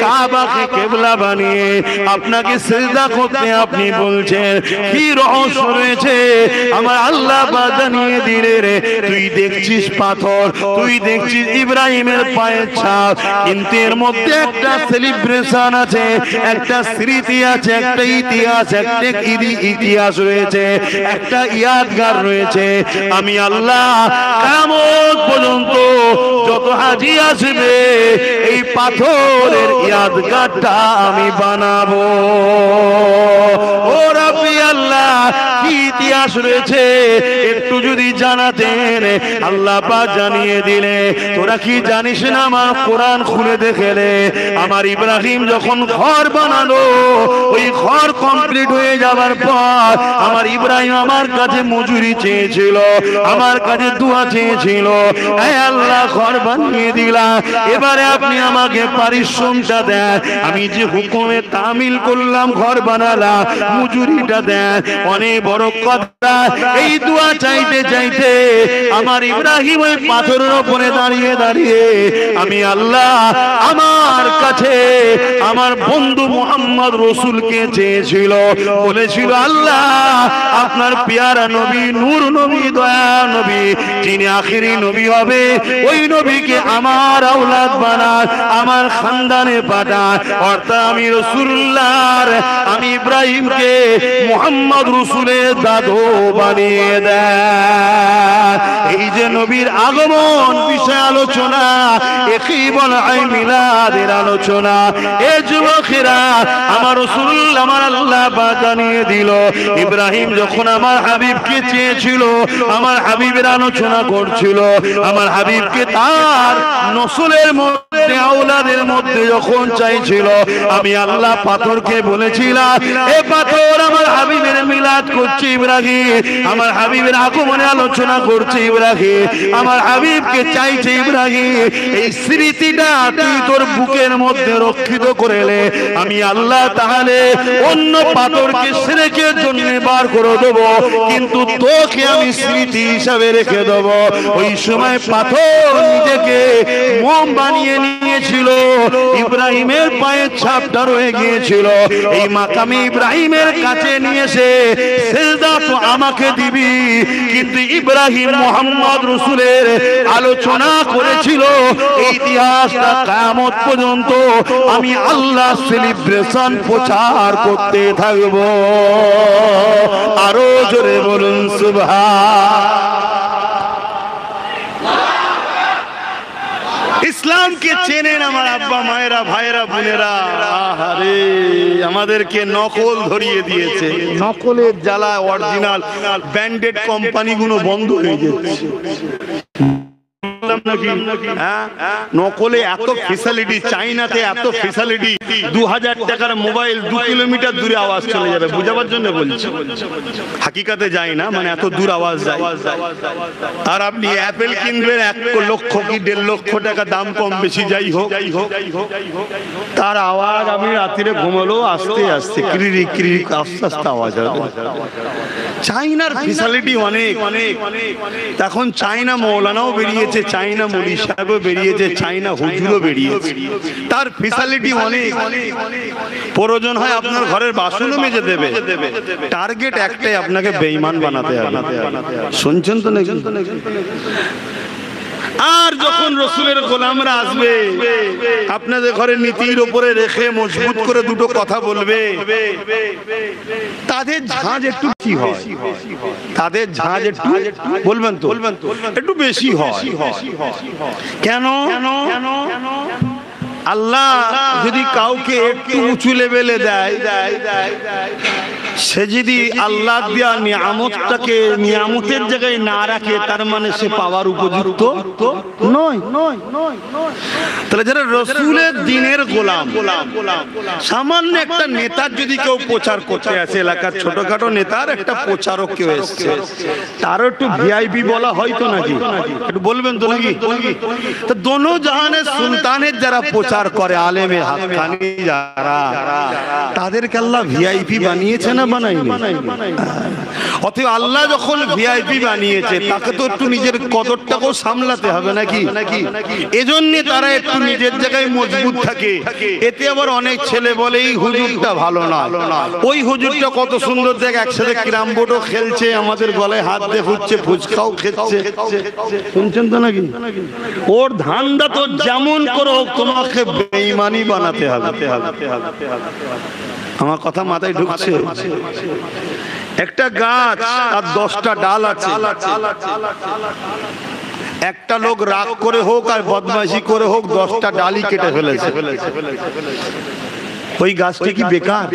কাবাকে কিবলা বানিয়ে আপনাকে সিজদা করতে আপনি বলছেন, কি রহস্য রয়েছে? আমার আল্লাহ জানিয়ে দিলে রে, তুই দেখছিস পাথর, তুই দেখছিস ইব্রাহিমের পায়ের ছাপ, কিন্তু এর মধ্যে একটা সেলিব্রেশন আছে, একটা স্মৃতি আছে, একটা ইতিহাস, একটা ইতিহাস রয়েছে, একটা ইয়াদগার রয়েছে। আমি আল্লাহ কিয়ামত পর্যন্ত যত হাজি আসবে, এই পাথরের ইয়াদগারটা আমি বানাবো। ও রাব্বি আল্লাহ, কি ইতিহাস রয়েছে একটু যদি জানাতেন, আল্লাহ পাক জানিয়ে দিলে। তোরা কি জানিস না? আমার কোরআন খুলে দেখেলে, আমার ইব্রাহিম যখন ঘর বানালো, ওই ঘর কমপ্লিট হয়ে যাবার পর আমার ইব্রাহিম আমার কাছে মজুরি চেয়েছিল, আমার কাছে দোয়া চেয়েছিল, হে আল্লাহ ঘর বানিয়ে দিলাম, এবারে আপনি আমাকে পারিশ্রমটা দেন, আমি যে হুকুমে তামিল করলাম ঘর বানালাম, মজুরিটা দেন। অনেক বড় বড় কথা, এই দোয়া চাইতে চাইতে আমার ইব্রাহিম ওই পাথরের উপরে দাঁড়িয়ে দাঁড়িয়ে আমি আল্লাহ আমার কাছে আমার বন্ধু মুহাম্মদ রাসূলকে চেয়েছিল, বলেছিল আল্লাহ আপনার পেয়ারা নবী নূর নবী দয়া নবী যিনি আখেরি নবী হবে ওই নবীকে আমার আওলাদ বানান, আমার খানদানে পাঠান, অর্থাৎ আমি রাসূলুল্লাহর আমি ইব্রাহিমকে মুহাম্মদ রাসূলের দাদু বানিয়ে দেন। এই যে নবীর আগমন বিষয় আলোচনা, একই বলা হয় মিলাদের আলোচনা। এ যুবকেরা আমার রাসূলুল্লাহ আমার আল্লাহ জানিয়ে দিল ইব্রাহিম যখন আমার হাবিবকে চেয়েছিল, আমার হাবিবের আলোচনা করছিল, আমার হাবিবকে তার নসলের মধ্যে আওলাদের মধ্যে যখন চাইছিল, আমি আল্লাহ পাথরকে বলেছিলাম এ পাথর আমার হাবিবের মিলাদ করছে ইব্রাহিম, আমার হাবিবের আগমনে আলোচনা করছে ইব্রাহিম, আমার হাবিবকে চাইছে ইব্রাহিম, এই স্মৃতিটা তুই তোর বুকের মধ্যে রক্ষিত করেলে আমি আল্লাহ তাহলে অন্য পাথরকে শিরকের জন্য বার করে দেব, কিন্তু তোকে আমি স্মৃতি হিসাবে রেখে দেব। ওই সময় পাথর নিজেকে মোম বানিয়ে নিয়েছিল, ইব্রাহিমের পায়ের ছাপটা রয়ে গিয়েছিল, এই মাকামে ইব্রাহিমের কাছে নিয়ে এসে সিজদা তো আমাকে দিবি, কিন্তু ইব্রাহিম মুহাম্মদ রাসূলের আলোচনা করেছিল এই ইতিহাসটা কিয়ামত পর্যন্ত আমি আল্লাহ সেলিব্রেশন প্রচার করতে থাকব। আরো জোরে বলুন সুবহান। ইসলামকে চেনেন আমার আব্বা মায়েরা ভাইরা বোনেরা, আহারে আমাদেরকে নকল ধরিয়ে দিয়েছে, নকলের জ্বালা অরিজিনাল ব্র্যান্ডেড কোম্পানিগুলো বন্ধ হয়ে যাচ্ছে। নকলে এত ফ্যাসিলিটি, চাইনাতে এত ফ্যাসিলিটি, 2000 টাকার মোবাইল 2 কিলোমিটার দূরে আওয়াজ চলে যাবে, বুঝাবার জন্য বলছি, হাকিকাতে যায় না, মানে এত দূর আওয়াজ যায়। আর আপনি অ্যাপেল কিনবেন 1 লক্ষ কি 1.5 লক্ষ টাকা দাম কম বেশি যাই হোক, তার আওয়াজ আমি রাত্রিরে ঘুমালো আস্তে আস্তে ক্রিরি ক্রিরি আস্তে আস্তে আওয়াজ হবে। চাইনার ফ্যাসিলিটি অনেক, এখন চাইনা মৌলানাও বেরিয়েছে, চাইনা মুলি সাহেবও বেরিয়েছে, চাইনা হুজুরও বেরিয়েছে, তার ফ্যাসিলিটি অনেক। প্রয়োজন হয় আপনার ঘরের বাসনও মেজে দেবে, টার্গেট একটাই আপনাকে বেঈমান বানাতে হবে। শুনছেন তো নাকি? আর যখন রাসূলের গোলামরা আসবে আপনাদের ঘরে নীতির উপরে রেখে মজবুত করে দুটো কথা বলবে, তাদের ঝাঁজ একটু কি হয়, তাদের ঝাঁজ একটু বলবেন তো একটু বেশি হয়। কেন? আল্লাহ যদি কাউকে একটু উঁচু লেভেলে দেয়, সে যদি আল্লাহ দেয়া নিয়ামতটাকে নিয়ামতের জায়গায় না রাখে, তার মানে সে পাওয়ার উপযুক্ত নয়। তাহলে যারা রাসূলের দ্বীনের গোলাম, সামান্য একটা নেতার যদি কেউ প্রচার করতে আসে, এলাকার ছোটখাটো নেতার একটা প্রচারক কেউ এসছে, তারও একটু ভিআইপি বলা হয়তো নাকি, একটু বলবেন তো নাকি? তো দোনো জাহানের সুলতানের যারা প্রচার করে, আলেমে হাক্কানি যারা, তাদেরকে আল্লাহ ভিআইপি বানিয়েছে না বানায়নি? অতএব আল্লাহ যখন ভিআইপি বানিয়েছে, তাকে তো একটু নিজের কদরটাকেও সামলাতে হবে নাকি? এজন্য তারা একটু নিজের জায়গায় মজবুত থাকে। এতে আবার অনেক ছেলে বলে এই হুজুরটা ভালো না, ওই হুজুরটা কত সুন্দর, দেখ একসাথে ক্যারাম বোর্ডও খেলছে, আমাদের গলায় হাত দিয়ে ফুটছে, ফুচকাও খেচ্ছে। শুনছেন তো নাকি? ওর ধান্দা তো যেমন করো তোমাকে বেঈমানি বানাতে হবে। আমার কথা মাথায় ঢুকছে? একটা গাছ আর 10টা ডাল আছে, একটা লোক রাগ করে হোক আর বদমাইশি করে হোক 10টা ডালই কেটে ফেলেছে, ওই গাছটি কি বেকার?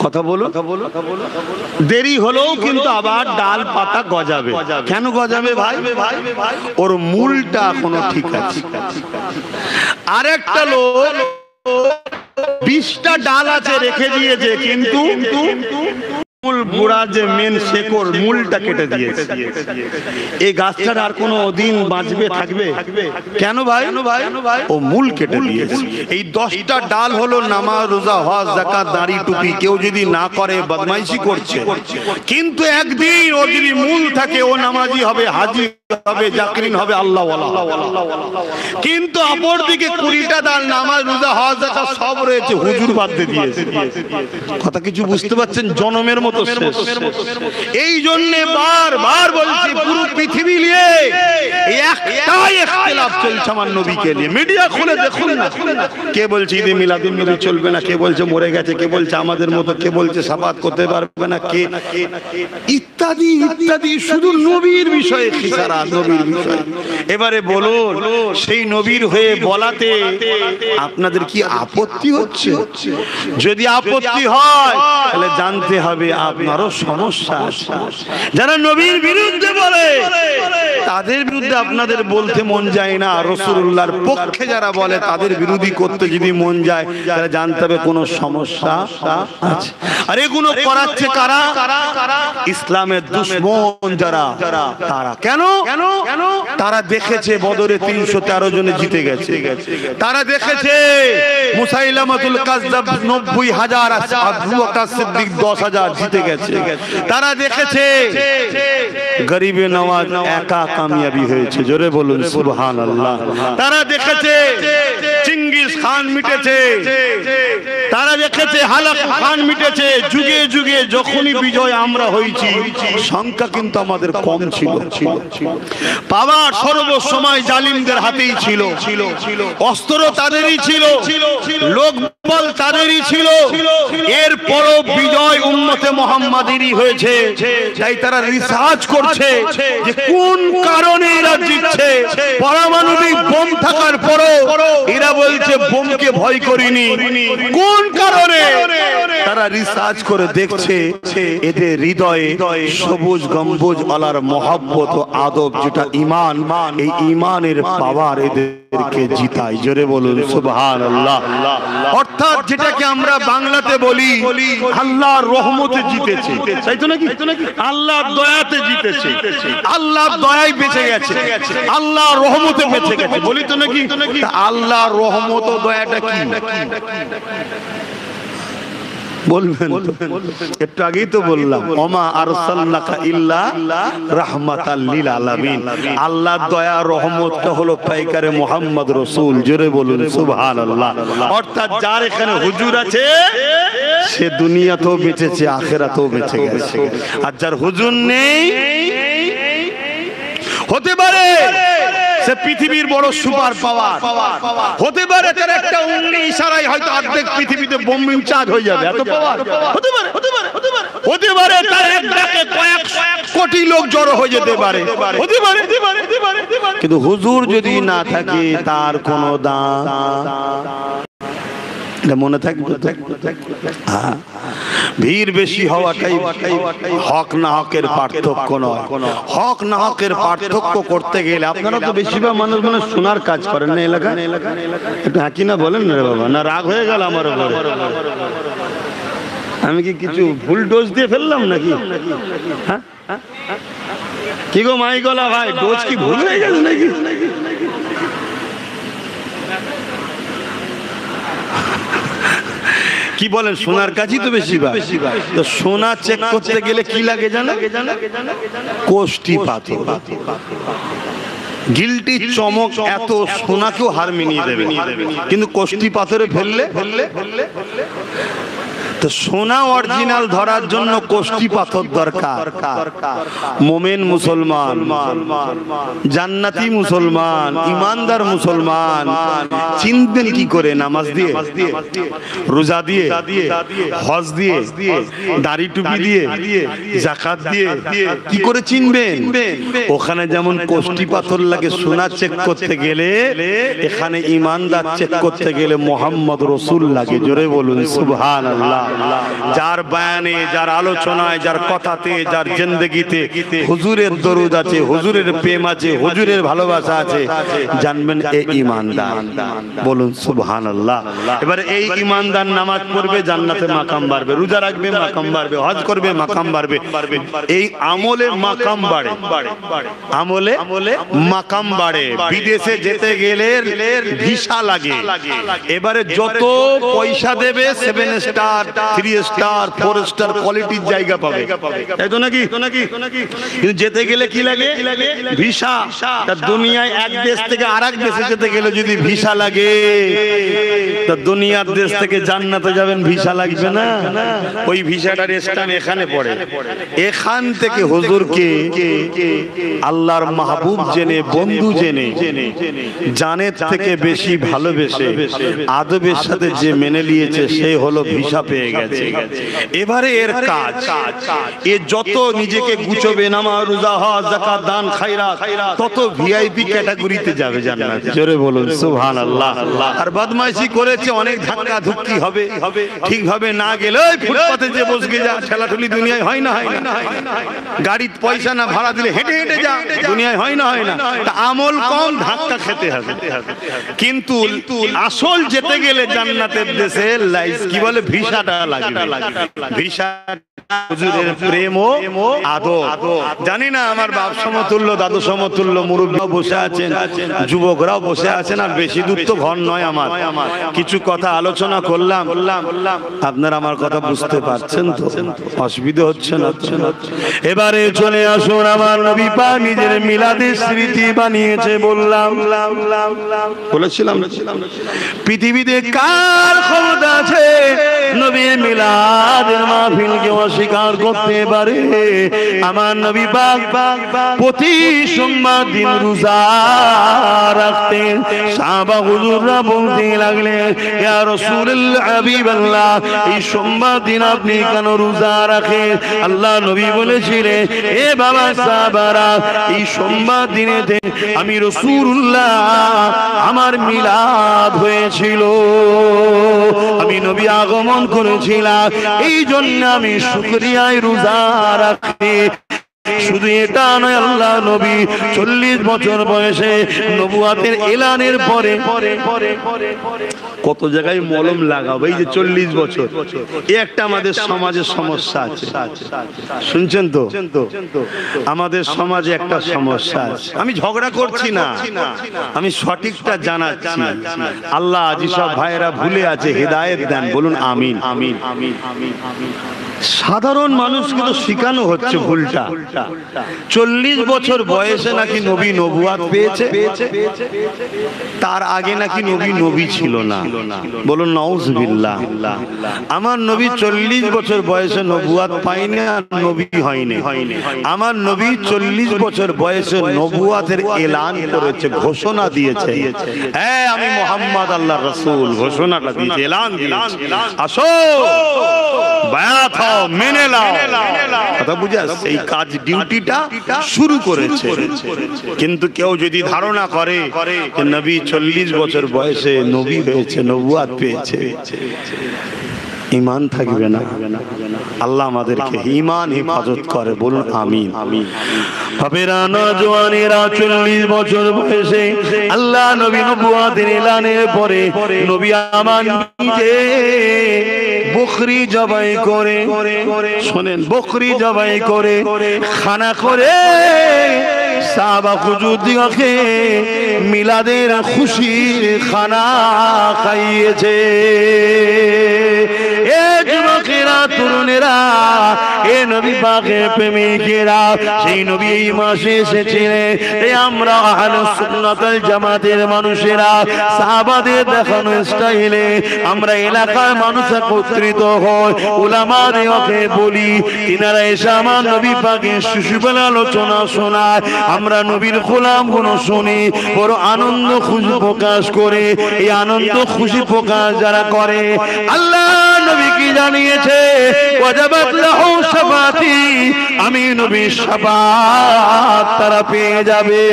কথা বলো। দেরি হলেও কিন্তু আবার ডাল পাতা গজাবে। কেন গজাবে ভাই? ওর মূলটা এখনো ঠিক আছে। আরেকটা লোক 20টা ডাল আছে রেখে দিয়েছে, কিন্তু মূল বুড়া যে মেন শেকড় মূলটা কেটে দিয়েছে। এই গাছটার আর কোনো দিন বাঁচবে থাকবে? কেন ভাই? ও মূল কেটে দিয়েছে। এই 10টা ডাল হলো নামাজ, রোজা, হজ, যাকাত, দাড়ি, টুপি। কেউ যদি না করে বদমাইশি করছে, কিন্তু একদিন ও যদি মূল থাকে ও নামাজি হবে, হাজি হবে, জাকিরিন হবে, আল্লাহ ওয়ালা। কিন্তু অপর দিকে 20টা ডাল নামাজ, রোজা, হজ, যাকাত সব রয়েছে, হুজুর বাদ দিয়ে দিয়েছে। কথা কিছু বুঝতে পারছেন? জনমের মতো শেষ। এই জন্য বারবার বলছি, পুরো পৃথিবী নিয়ে একটাই ইখতিলাফ চলছে আমার নবীকে নিয়ে। মিডিয়া খুলে দেখুন না, কে বলছে ঈদে মিলাদুন নবী চলবে না, কে বলছে মরে গেছে, কে বলছে আমাদের মতো, কে বলছে শাফাত করতে পারবে না, কে ইত্যাদি ইত্যাদি, শুধু নবীর বিষয়ে খিসারা, নবীর বিষয়ে। এবারে বলুন, সেই নবীর হয়ে বলাতে আপনাদের কি আপত্তি হচ্ছে? যদি আপত্তি হয় তাহলে জানতে হবে আপনারও সমস্যা আছে। যারা নবীর বিরুদ্ধে বলে তাদের বিরুদ্ধে আপনাদের বলতে মন যায় না, রাসূলুল্লাহর পক্ষে যারা বলে তাদের বিরোধী করতে যদি মন যায় তাহলে জানতে হবে কোনো সমস্যা আছে। আর এগুলো করাচ্ছে কারা? ইসলামের দুশমন যারা, তারা। কেন? তারা দেখেছে বদরে 313 জনে জিতে গেছে, তারা দেখেছে মুসাইলামাতুল কাযযাব 90,000, আবু বকর সিদ্দিক 10,000 জিতে গেছে, তারা দেখেছে গরিবে নওয়াজ একা কামিয়াবি হয়েছে, জোরে বলুন সুবহানাল্লাহ। তারা দেখেছে চিঙ্গিস খান মিটেছে, তারা দেখেছে হালাকু খান মিটেছে। যুগে যুগে যখনই বিজয় আমরা হয়েছি, সংখ্যা কিন্তু আমাদের কম ছিল। পাওয়ার সর্বসময় জালিমদের হাতেই ছিল, অস্ত্র তাদেরই ছিল, লোকবল তাদেরই ছিল। এরপরও বিজয় উম্মতে মুহাম্মাদেরই হয়েছে। তাই তারা রিসার্চ করছে যে কোন কারণে এরা জিতছে। পারমাণবিক বোম থাকার পরও এরা বলছে বোমকে ভয় করিনি। কোন কারণে? তারা রিসার্চ করে দেখছে এদের হৃদয়ে সবুজ গম্বুজ আলার মহব্বত ও আদব, যেটা ঈমান, এই ঈমানের পাওয়ার এদেরকে জিতায়। জোরে বলুন সুবহানাল্লাহ। অর্থাৎ যেটাকে আমরা বাংলাতে বলি আল্লাহর রহমতে জিতেছে, তাই তো নাকি? আল্লাহর দয়াতে জিতেছে, আল্লাহর দয়ায় বেঁচে গেছে, আল্লাহর রহমতে বেঁচে গেছে, বলি তো নাকি? আল্লাহর রহমত ও দয়াটা কি বলবেন? একটু আগেই তো বললাম, ওমা আরসালনাকা ইল্লা রাহমাতাল লিল আলামিন। আল্লাহর দয়া রহমতটা হলো পাইকারে মুহাম্মদ রাসূল। জোরে বলুন সুবহানাল্লাহ। অর্থাৎ যার এখানে হুজুর আছে সে দুনিয়াতেও বেঁচেছে, আখিরাতেও বেঁচে গেছে। আর যার হুজুর নেই, হতে পারে সে পৃথিবীর বড় সুপার পাওয়ার, হতে পারে তার একটা উঙ্গলি ইশারায় হয়তো অর্ধেক পৃথিবীতে বোম্বিং চার্জ হয়ে যাবে, এত পাওয়ার হতে পারে। হতে পারে তার এক ডাকে কয়েক কোটি লোক জড়ো হয়ে যেতে পারে, হতে পারে। কিন্তু হুজুর যদি না থাকে তার কোনো দাম মনে থাকবে। ভিড় বেশি হওয়াটাই হক না হকের পার্থক্য নয়। হক না হকের পার্থক্য করতে গেলে আপনারা তো বেশিরভাগ মানুষ মানে শোনার কাজ করেন না এলাকায়। একটু হাঁকি না বলেন না রে বাবা, না রাগ হয়ে গেল আমার উপরে? আমি কি কিছু ভুল ডোজ দিয়ে ফেললাম নাকি? হ্যাঁ কি গো মাই গলা ভাই, ডোজ কি ভুল হয়ে গেছে নাকি? কি বলেন? সোনার কাজই তো বেশি। তো সোনা চেক করতে গেলে কি লাগে জানো? কোষ্টি পাথর। গিলটি চমক এত সোনাকেও হার মিনিয়ে দেবে, কিন্তু কোষ্টি পাথরে ফেললে তো সোনা অরিজিনাল ধরার জন্য কোষ্টি পাথর দরকার। মোমেন মুসলমান, জান্নাতি মুসলমান, ইমানদার মুসলমান চিনবেন কি করে? নামাজ দিয়ে, রোজা দিয়ে, হজ দিয়ে, দাড়ি টুপি দিয়ে, যাকাত দিয়ে। কি করে চিনবেন? ওখানে যেমন কোষ্টি পাথর লাগে সোনা চেক করতে গেলে, এখানে ইমানদার চেক করতে গেলে মুহাম্মদ রাসূল লাগে। জোরে বলুন সুবহানাল্লাহ। যার বয়ানে, যার আলোচনায়, যার কথাতে, যার জিন্দেগিতে হুজুরের দরুদ আছে, হুজুরের প্রেম আছে, হুজুরের ভালোবাসা আছে, জানবেন এ ঈমানদার। বলুন সুবহানাল্লাহ। এবারে এই ঈমানদার নামাজ পড়বে, জান্নাতে মাকাম বাড়বে, রোজা রাখবে মাকাম বাড়বে, হজ করবে মাকাম বাড়বে, এই আমলে মাকাম বাড়ে, আমলে মাকাম বাড়ে। বিদেশে যেতে গেলে ভিসা লাগে। এবারে যত পয়সা দেবে 7 স্টার, 3 স্টার, 4 স্টার কোয়ালিটির জায়গা পাবে, তাই তো নাকি? কিন্তু যেতে গেলে কি লাগে? ভিসা। তা দুনিয়ায় এক দেশ থেকে আরেক দেশে যেতে গেলে যদি ভিসা লাগে, তা দুনিয়ার দেশ থেকে জান্নাতে যাবেন, ভিসা লাগবে না? ওই ভিসাটার স্থান এখানে পড়ে। এখান থেকে হুজুরকে আল্লাহর মাহবুব জেনে, বন্ধু জেনে, জানের থেকে বেশি ভালোবেসে আদবের সাথে যে মেনে নিয়েছে, সে হলো ভিসা পেয়ে গেছে। এবারে এর কাজ, এ যত নিজেকে গুছবে, নামাজ, রোজা, হজ, যাকাত, দান, খায়রাত, তত ভিআইপি ক্যাটাগরিতে যাবে জান্নাতে। জোরে বলুন সুবহানাল্লাহ। আর বদমাইশি করেছে, অনেক ধাক্কা ধুক্কি হবে, ঠিকভাবে না গেলে ওই ফুটপাতে যে বসে যা, ঠেলাঠুলি দুনিয়ায় হয় না? গাড়ির পয়সা না ভাড়া দিলে হেঁটে হেঁটে যা, দুনিয়ায় হয় না? তা আমল কম, ধাক্কা খেতে হবে। কিন্তু আসল যেতে গেলে জান্নাতের দেশে কি বলে, ভিসাটা লাগবে। ভিসা হুজুরের প্রেম ও আদর। জানি না আমার বাপ সমতুল্য, দাদু সমতুল্য মুরব্বীরাও বসে আছেন, যুবকরাও বসে আছেন, আর বেশি দূর তো ঘর নয় আমার। কিছু কথা আলোচনা করলাম, আপনারা আমার কথা বুঝতে পারছেন তো? অসুবিধা হচ্ছে না? এবারে চলে আসুন, আমার নবী পাক নিজের মিলাদের স্মৃতি বানিয়েছে। বলেছিলাম পৃথিবীতে কার ক্ষমতা আছে নবী মিলাদের মাহফিলকে অস্বীকার করতে পারে? আমার নবী পাক প্রতি সোমবার দিন রোজা রাখতেন। সাহাবা হুজুররা বলতে লাগলেন, ইয়া রাসূলুল্লাহ, হাবিবাল্লাহ, এই সোমবার দিন আপনি কেন রোজা রাখেন? আল্লাহ নবী বলেছিলেন, এ বাবা সাহাবারা, এই সোমবার দিনেতে আমি রাসূলুল্লাহ আমার মিলাদ হয়েছিল, আমি নবী আগমন করেছিলাম, এই জন্য আমি শুকরিয়ায় রোজা রাখি। শুধু এটা নয়, আল্লাহ নবী 40 বছর বয়সে নবুয়াতের এলানের পরে কত জায়গায় মলম লাগাবো, এই যে 40 বছর, এই একটা আমাদের সমাজের সমস্যা আছে। শুনছেন তো? আমাদের সমাজে একটা সমস্যা আছে। আমি ঝগড়া করছি না, আমি সঠিকটা জানাচ্ছি। আল্লাহ আজি সব ভাইয়েরা ভুলে আছে, হেদায়েত দেন, বলুন আমিন। সাধারণ মানুষকে তো শিখানো হচ্ছে ভুলটা। 40 বছর বয়সে নাকি নবী নবুয়াত পেয়েছে, তার আগে নাকি নবী ছিল না। বলুন নাউজুবিল্লাহ। আমার নবী 40 বছর বয়সে নবুয়াত পায়নি, আর নবী হয়নি। আমার নবী 40 বছর বয়সে নবুয়াতের এলান করেছে, ঘোষণা দিয়েছে, হ্যাঁ আমি মুহাম্মদ আল্লাহর রাসূল। ঘোষণাটা দিয়েছে, এলান দিয়েছে, আসো বায়াত হও, মেনে নাও। কথা বুঝা? এই কাজ, ডিউটিটা শুরু করেছে। কিন্তু কেউ যদি ধারণা করে যে নবী 40 বছর বয়সে নবী হয়েছে, নবুয়াত পেয়েছে, ঈমান থাকবে না। আল্লাহ আমাদেরকে ঈমান হেফাজত করে, বলুন আমিন। বাবেরা, নওজওয়ানেরা 40 বছর বয়সে আল্লাহ নবী নবুয়াতের এলানের পরে নবী আমার নিজে বকরি জবাই করে, শোনেন, বকরি জবাই করে খানা করে সাহাবা হুজুরদিগকে মিলাদের খুশির খানা খাইয়েছে। এ যুবকেরা, তরুণেরা, এ নবী পাকের প্রেমিকেরা, সেই নবী এই মাসে এসেছিলেন। এই আমরা আহলুস সুন্নাত ওয়াল জামাতের মানুষেরা সাহাবাদের দেখানো স্টাইলে আমরা এলাকার মানুষ একত্রিত হই, উলামাদেরকে বলি, তিনারা এসে আমার নবী পাকের সুশুবল আলোচনা শোনায়, আমরা নবীর গোলাম গুলো শুনি, বড় আনন্দ খুশি প্রকাশ করে। এই আনন্দ খুশি প্রকাশ যারা করে, আল্লাহ নবী কি জানিয়েছে, ওয়াজাবাত লাহু শাফাতি, আমি নবীর শাফাত তারা পেয়ে যাবে।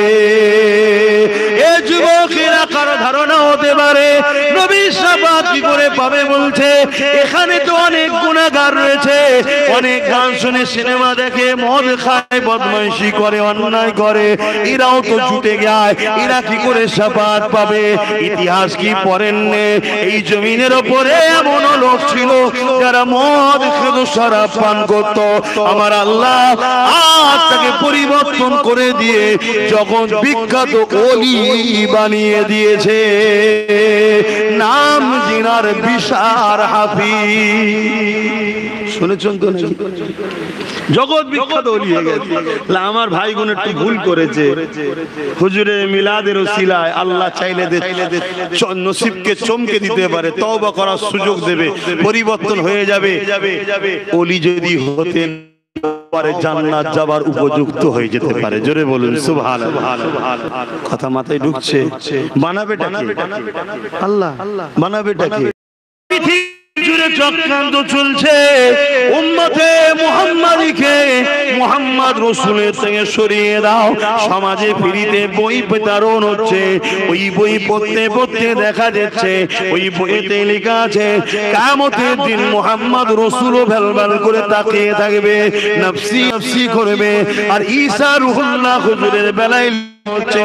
এ যুবকেরা কারো ধারণা হতে পারে নবীর শাফাত কি করে পাবে বলছে, এখানে তো অনেক গুনাহগার রয়েছে, অনেক গান শুনে সিনেমা দেখে মদ খায় বদমাইশি করে অন্যায় করে, এরাও তো ছুটে যায়, এরা কি করে শাফাত পাবে? ইতিহাস কি পড়েন এই জমিনের উপরে এমন লোক ছিল যারা মদ খেতো শরাব পান করত, আমার আল্লাহ আজ তাকে পরিবর্তন করে দিয়ে জগৎ বিখ্যাত ওলি বানিয়ে দিয়েছে, নাম জিনার বিশার হাফিজ। শুনেছেন তো নাকি? জগৎ বিখ্যাত ওলি হয়ে গেছে। আমার ভাই বোন একটু ভুল করেছে, হুজুরের মিলাদের ওসিলায় আল্লাহ চাইলে নসিবকে চমকে দিতে পারে, তওবা করার সুযোগ দেবে, পরিবর্তন হয়ে যাবে। ওলি যদি হতেন পারে জান্নাত যাবার উপযুক্ত হয়ে যেতে পারে। জোরে বলুন সুবহানাল্লাহ। কথা মাথায় ঢুকছে? বানাবেটা কে? আল্লাহ। বানাবেটা কে? জুড়ে চক্রান্ত চলছে উম্মতে মুহাম্মাদীকে মুহাম্মদ রাসূলের থেকে সরিয়ে দাও। সমাজে ফিরিতে বই বিতরণ হচ্ছে, ওই বই পড়তে পড়তে দেখা যাচ্ছে ওই বইতে লেখা আছে কিয়ামতের দিন মুহাম্মদ রাসূলও ভেলভাল করে তাকিয়ে থাকবে, নফসি নফসি করবে। আর ঈসা রূহুল্লাহ হুজুরের বেলায় হচ্ছে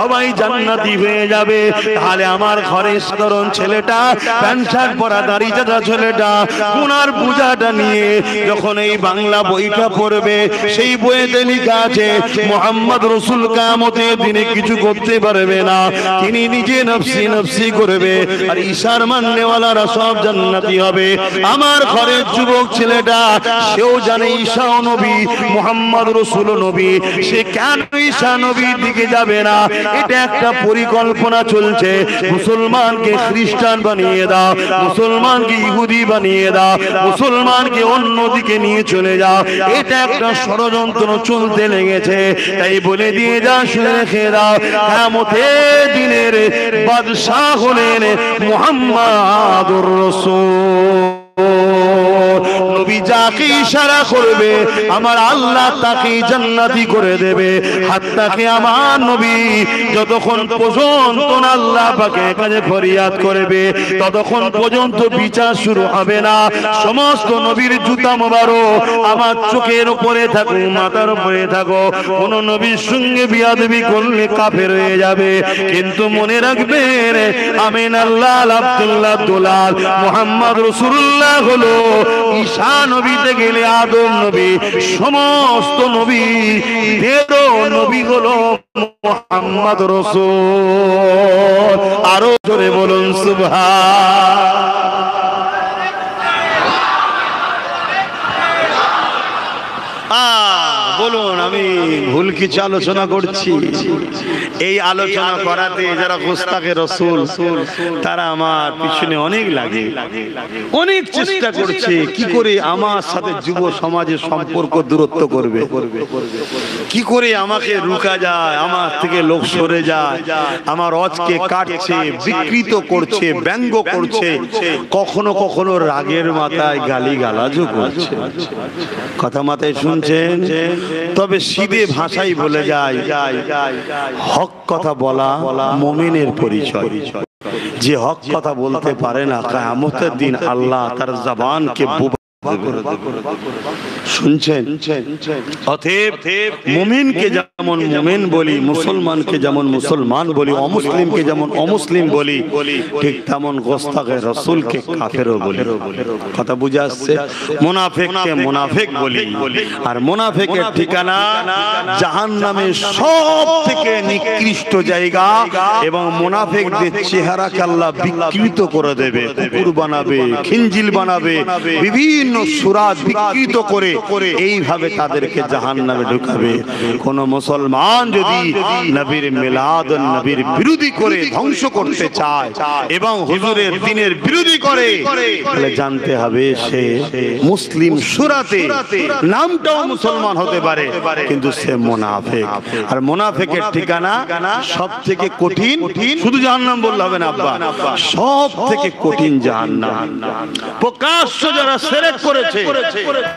সবাই জান্নাতি হয়ে যাবে। তাহলে আমার ঘরে সাধারণ ছেলেটা প্যান্ট শার্ট পরা দাড়ি চাঁদা ছেলেটা গুনার পূজাটা নিয়ে যখন এই বাংলা বইটা পড়বে, সেই বইতে লেখা আছে মুহাম্মদ রাসূল কিয়ামতের দিনে কিছু করতে পারবে না, তিনি নিজে নফসি নফসি করবে, আর ঈশার মাননেওয়ালারা সব জান্নাতি হবে। আমার ঘরের যুবক ছেলেটা সেও জানে ঈশাও নবী, মুহাম্মদ রাসূল নবী, সে কেন ঈশা নবীর দিকে যাবে না? এটা একটা পরিকল্পনা চলছে, মুসলমানকে খ্রিস্টান বানিয়ে দাও, মুসলমানকে ইহুদি বানিয়ে দাও, মুসলমানকে অন্যদিকে নিয়ে চলে যাও, এটা একটা ষড়যন্ত্র চলতে লেগেছে। তাই বলে দিয়ে যা, শুনে রেখে দাও, কিয়ামতের দিনের বাদশা হলেন মুহাম্মাদুর রাসূল। নবী যাকে ইশারা করবে আমার আল্লাহ তাকে জান্নাতি করে দেবে। হাত্তাকে আমার নবী যতক্ষণ পর্যন্ত আল্লাহ পাকের কাছে ফরিয়াদ করবে ততক্ষণ পর্যন্ত বিচার শুরু হবে না। সমস্ত নবীর জুতা মোবারক আমার চোখের উপরে থাকো, মাথার উপরে থাকো, কোন নবীর সঙ্গে বিয়াদবি করলে কাফের হয়ে যাবে। কিন্তু মনে রাখবেন আমিন আল্লাহ আব্দুল্লাহ দুলাল মুহাম্মদ রাসূলুল্লাহ হলো ঈসা নবীতে গেলে আদম নবী, সমস্ত নবী তেরো নবী হলো মুহাম্মদ রাসূল। আরো জোরে বলুন সুবহান। বলুন আমি ভুল কিছু আলোচনা করছি? এই আলোচনা করাতে যারা গোস্তাকে রসুল তারা আমার পিছনে অনেক লাগে, অনেক চেষ্টা করছে কি করে আমার সাথে যুব সমাজের সম্পর্ক দূরত্ব করবে, কি করে আমাকে রুকা যায়, আমার থেকে লোক সরে যায়, আমার অজকে কাটছে, বিকৃত করছে, ব্যঙ্গ করছে, কখনো কখনো রাগের মাথায় গালি গালাজও করছে। কথা মাথায় শুনছেন? তবে সিধে ভাষাই বলে যায় হক কথা বলা মুমিনের পরিচয়। যে হক কথা বলতে পারে না কিয়ামতের দিন আল্লাহ তার জবানকে শুনছেন? অতএব মুমিনকে যেমন মুমিন বলি, মুসলমানকে যেমন মুসলমান বলি, অমুসলিমকে যেমন অমুসলিম বলি, ঠিক তেমন গোস্তাকে রাসূলকে কাফেরও বলি। কথা বুঝে আসছে? মুনাফিককে মুনাফিক বলি, আর মুনাফিকের ঠিকানা জাহান্নামের সব থেকে নিকৃষ্ট জায়গা, এবং মুনাফিকদের চেহারাকে আল্লাহ বিকৃত করে দেবে, কুকুর বানাবে, খিঞ্জিল বানাবে, বিভিন্ন বিভিন্ন সূরা বিকৃত করে এইভাবে তাদেরকে জাহান্নামে ঢুকাবে। কোন মুসলমান যদি নবীর মিলাদ ও নবীর বিরোধী করে ধ্বংস করতে চায় এবং হুজুরের দ্বীনের বিরোধী করে, তাহলে জানতে হবে সে মুসলিম সূরাতে নামটাও মুসলমান হতে পারে কিন্তু সে মুনাফিক। আর মুনাফিকের ঠিকানা সবথেকে কঠিন, শুধু জাহান্নাম বললে হবে না আব্বা, সবথেকে কঠিন জাহান্নাম। প্রকাশ্য যারা শিরক করেছে,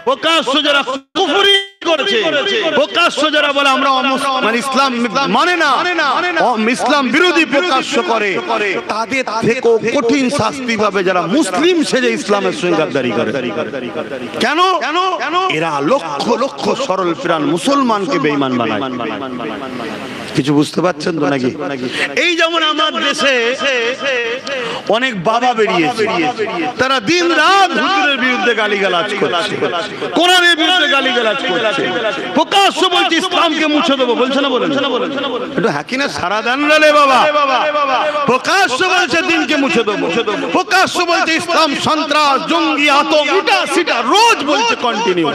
প্রকাশ্য যারা কুফরি করেছে, প্রকাশ্য যারা বলে আমরা মানে ইসলাম মানে না, ইসলাম বিরোধী প্রকাশ্য করে, তাদের থেকেও কঠিন শাস্তি পাবে যারা মুসলিম সেজে ইসলামের সঙ্গে গাদ্দারি করে। কেন? এরা লক্ষ লক্ষ সরল প্রাণ মুসলমানকে বেঈমান বানায়। কিছু বুঝতে পারছেন তো নাকি? এই যেমন আমার দেশে অনেক বাবা বেরিয়েছে, তারা দিন রাত হুজুরের বিরুদ্ধে গালিগালাজ করছে, কোরআনের বিরুদ্ধে গালিগালাজ করছে, প্রকাশ্য বলছে ইসলামকে মুছে দেবো, বলছে না? বলেন একটু হাকিনা সারা দেন রে বাবা। প্রকাশ্য বলছে দিনকে মুছে দেবো, প্রকাশ্য বলছে ইসলাম সন্ত্রাস, জঙ্গি, আতঙ্ক, এটা সেটা রোজ বলছে কন্টিনিউ।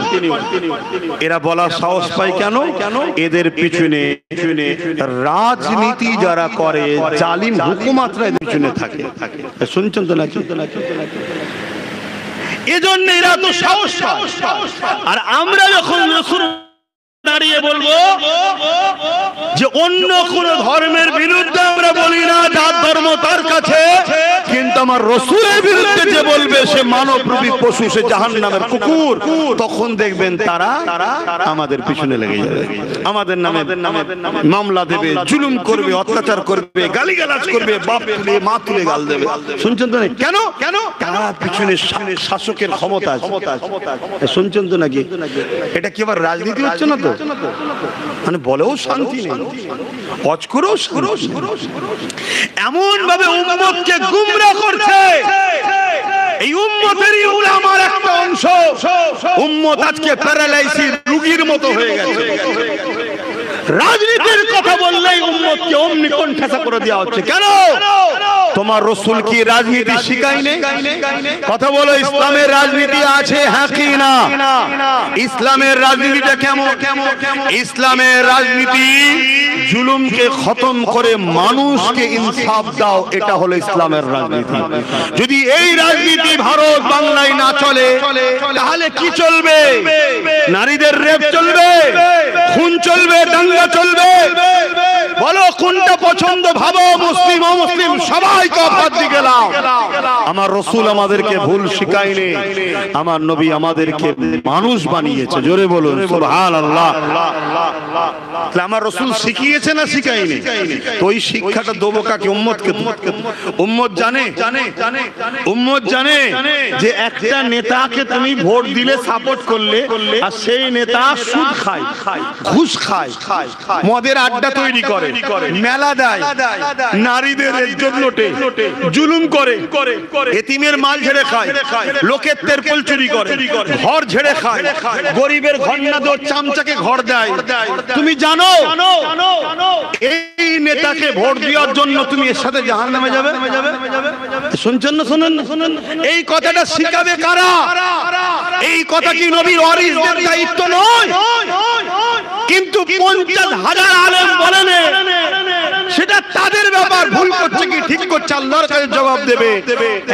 এরা বলার সাহস পায় কেন? এদের পিছনে রাজনীতি যারা করে, জালিম হুকুমাতরা এদের পিছনে থাকে। শুনছেন তো নাকি? এজন্য এরা তো সাহস পায়। আর আমরা যখন রাসূল দাঁড়িয়ে বলবো যে অন্য কোন ধর্মের বিরুদ্ধে আমরা বলি না, যার ধর্ম তার কাছে, কিন্তু আমার রাসূলের বিরুদ্ধে যে বলবে সে মানবরূপী পশু, সে জাহান্নামের কুকুর, তখন দেখবেন তারা আমাদের পিছনে লেগে যাবে, আমাদের নামে মামলা দেবে, জুলুম করবে, অত্যাচার করবে, গালিগালাজ করবে, বাপ তুলে মা তুলে গাল দেবে। শুনছেন তো নাকি? কেন? তারা পিছনে শাসকের ক্ষমতা আছে। শুনছেন তো নাকি? এটা কি আবার রাজনীতি হচ্ছে না? তো মানে বলেও শান্তি নেই, অজকরেও এমন ভাবে উম্মতকে গুমরাহ করছে। এই উম্মতেরই উলামার একটা অংশ, উম্মত আজকে প্যারালাইসিস রোগীর মতো হয়ে গেছে। রাজনীতির কথা বললেই উম্মতকে অমনি কোণঠাসা করে দেওয়া হচ্ছে। কেন? তোমার রাসূল কি রাজনীতি শিখায়নি? কথা বলো, ইসলামের রাজনীতি আছে হ্যাঁ কি না? ইসলামের রাজনীতিটা কেমন? ইসলামের রাজনীতি জুলুমকে খতম করে মানুষকে ইনসাফ দাও, এটা হলো ইসলামের রাজনীতি। যদি এই রাজনীতি ভারত বাংলায় না চলে তাহলে কি চলবে? নারীদের রেপ চলবে, খুন চলবে, দাঙ্গা চলবে। বলো কোনটা পছন্দ? ভাবো, মুসলিম অমুসলিম সবাইকে অফাত দিয়ে গেলাম। আমার রাসূল আমাদেরকে ভুল শিখায়নি, আমার নবী আমাদেরকে মানুষ বানিয়েছে। জোরে বলুন সুবহানাল্লাহ। তাহলে আমার রাসূল শিখিয়েছে না শিখায়নি? তো ওই শিক্ষাটা দেবো কাকে? উম্মতকে। উম্মত জানে যে একটা নেতাকে তুমি ভোট দিলে, সাপোর্ট করলে, আর সেই নেতা সুদ খায়, ঘুষ খায়, মদের আড্ডা তৈরি করে, মেলা দেয়, নারীদের ইজ্জত লোটে, জুলুম করে, এতিমের মাল ঝেড়ে খায়, লোকের তেরপল চুরি করে, ঘর ঝেড়ে খায়, গরিবের ঘর না দেওয়ার চামচাকে ঘর দেয়। তুমি জানো এই নেতাকে ভোট দেওয়ার জন্য তুমি এর সাথে জাহান্নামে যাবে? শুনছেন না? শুনুন, এই কথাটা শিখাবে কারা? এই কথা কি নবীর ওয়ারিসদের দায়িত্ব নয়? কিন্তু 50,000 আলেম বলেন সেটা তাদের ব্যাপার। ভুল করছে কি ঠিক করছে আল্লাহর কাছে জবাব দেবে।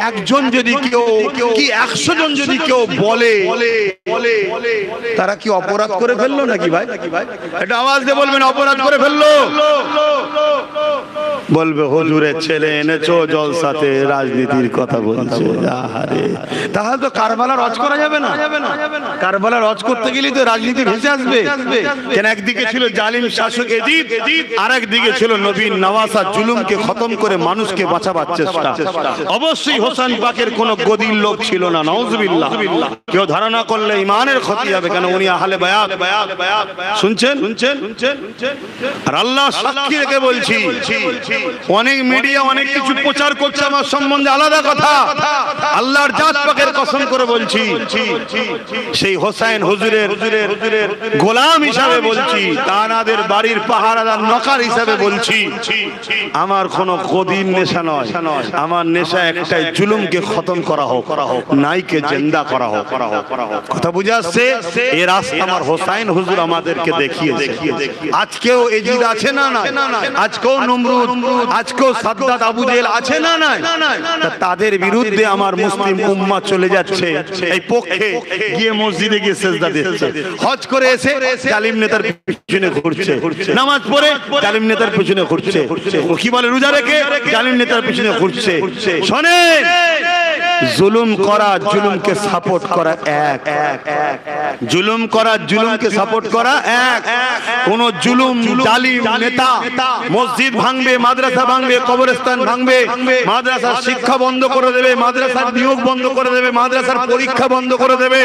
একজন যদি কেউ কি 100 জন যদি কেউ বলে, তারা কি অপরাধ করে ফেললো নাকি ভাই? এটা আওয়াজ দিয়ে বলবেন, অপরাধ করে ফেললো? বলবে হুজুরের ছেলে এনেছো জলসাতে রাজনীতির কথা বলছে। আহারে, তাহলে তো কারবালার হজ করা যাবে না। কারবালার হজ করতে গেলে তো রাজনীতি ভেসে আসবে। কেন? একদিকে ছিল জালিম শাসক এজিদ, আর একদিকে ছিল নবী নওয়াসা, জুলুমকে খতম করে মানুষকে বাঁচাবার চেষ্টা। অবশ্যই হোসেন পাকের কোন গদির লোক ছিল না, নাউজুবিল্লাহ। কেউ ধারণা করলে ইমানের ক্ষতি হবে, কেন উনি আহলে বায়াত। শুনছেন? আর আল্লাহ সাক্ষী রেখে বলছি, অনেক মিডিয়া অনেক কিছু প্রচার করছে আমার সম্বন্ধে, আলাদা কথা। আল্লাহর জাত পাকের কসম করে বলছি, সেই হোসেন হুজুরের গোলাম হিসাবে বলছি, তানাদের বাড়ির পাহারাদার নকার হিসাবে বলছি, আমার কোন গদির নেশা নয়, আমার নেশা একটাই, জুলুমকে খতম করা হোক, নাইকে জিন্দা করা হোক। কথা বুঝে আসছে? এই রাস্তা আমার হোসাইন হুজুর আমাদেরকে দেখিয়েছে। আজকেও এজিদ আছে না নাই? আজকেও নমরুদ, আজকেও সাদ্দাত, আবু জেহেল আছে না নাই? তাদের বিরুদ্ধে আমার মুসলিম উম্মাহ চলে যাচ্ছে, এই পক্ষে গিয়ে মসজিদে গিয়ে সিজদা দিচ্ছে, হজ করে এসে জালিম নেতার পিছনে ঘুরছে, নামাজ পড়ে জালিম নেতার পিছনে ঘুরছে, কি বলে রোজা রেখে জালিম নেতার পিছনে ঘুরছে। শোনেন, জুলুম করা জুলুমকে সাপোর্ট করা এক, জুলুম করা জুলুমকে সাপোর্ট করা এক। কোন জুলুম জালিম নেতা মসজিদ ভাঙবে, মাদ্রাসা ভাঙবে, কবরস্থান ভাঙবে, মাদ্রাসার শিক্ষা বন্ধ করে দেবে, মাদ্রাসার নিয়োগ বন্ধ করে দেবে, মাদ্রাসার পরীক্ষা বন্ধ করে দেবে,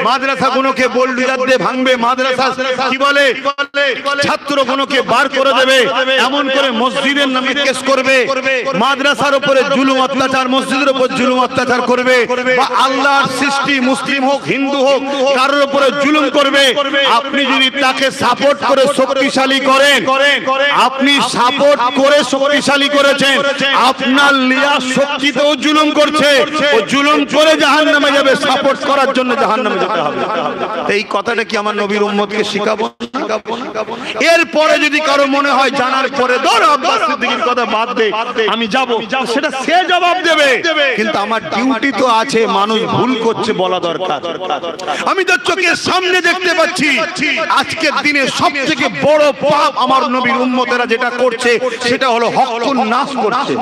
মাদ্রাসাগুলোকে বোল্ডোজার দিয়ে ভাঙবে, মাদ্রাসা কি বলে ছাত্রগুলোকে বার করে দেবে, এমন করে মসজিদের নামে কেস করবে, মাদ্রাসার উপরে জুলুম অত্যাচার, মসজিদের উপর জুলুম অত্যাচার করবে, বা আল্লাহর সৃষ্টি মুসলিম হোক হিন্দু হোক কারোর উপরে জুলুম করবে। আপনি যদি তাকে সাপোর্ট করে শক্তিশালী করেন, আপনি সাপোর্ট করে শক্তিশালী করেছেন, আপনার লিয়া শক্তিতেও জুলুম করছে, ও জুলুম করে জাহান্নামে যাবে, সাপোর্ট করার জন্য জাহান্নামে যেতে হবে। এই কথাটা কি আমার নবীর উম্মতকে শিখাবো? এরপরে যদি কারো মনে হয় জানার পরে ধর আব্বাস সিদ্দিকীর কথা বাদ দে, আমি যাব, সেটা সে জবাব দেবে, কিন্তু আমার ডিউটি তো আছে, মানুষ ভুল করছে বলা দরকার। আমি তো চোখের সামনে দেখতে পাচ্ছি আজকের দিনে সবথেকে বড় পাপ আমার নবীর উম্মতেরা যেটা করছে সেটা হলো হকুন নাস করছে,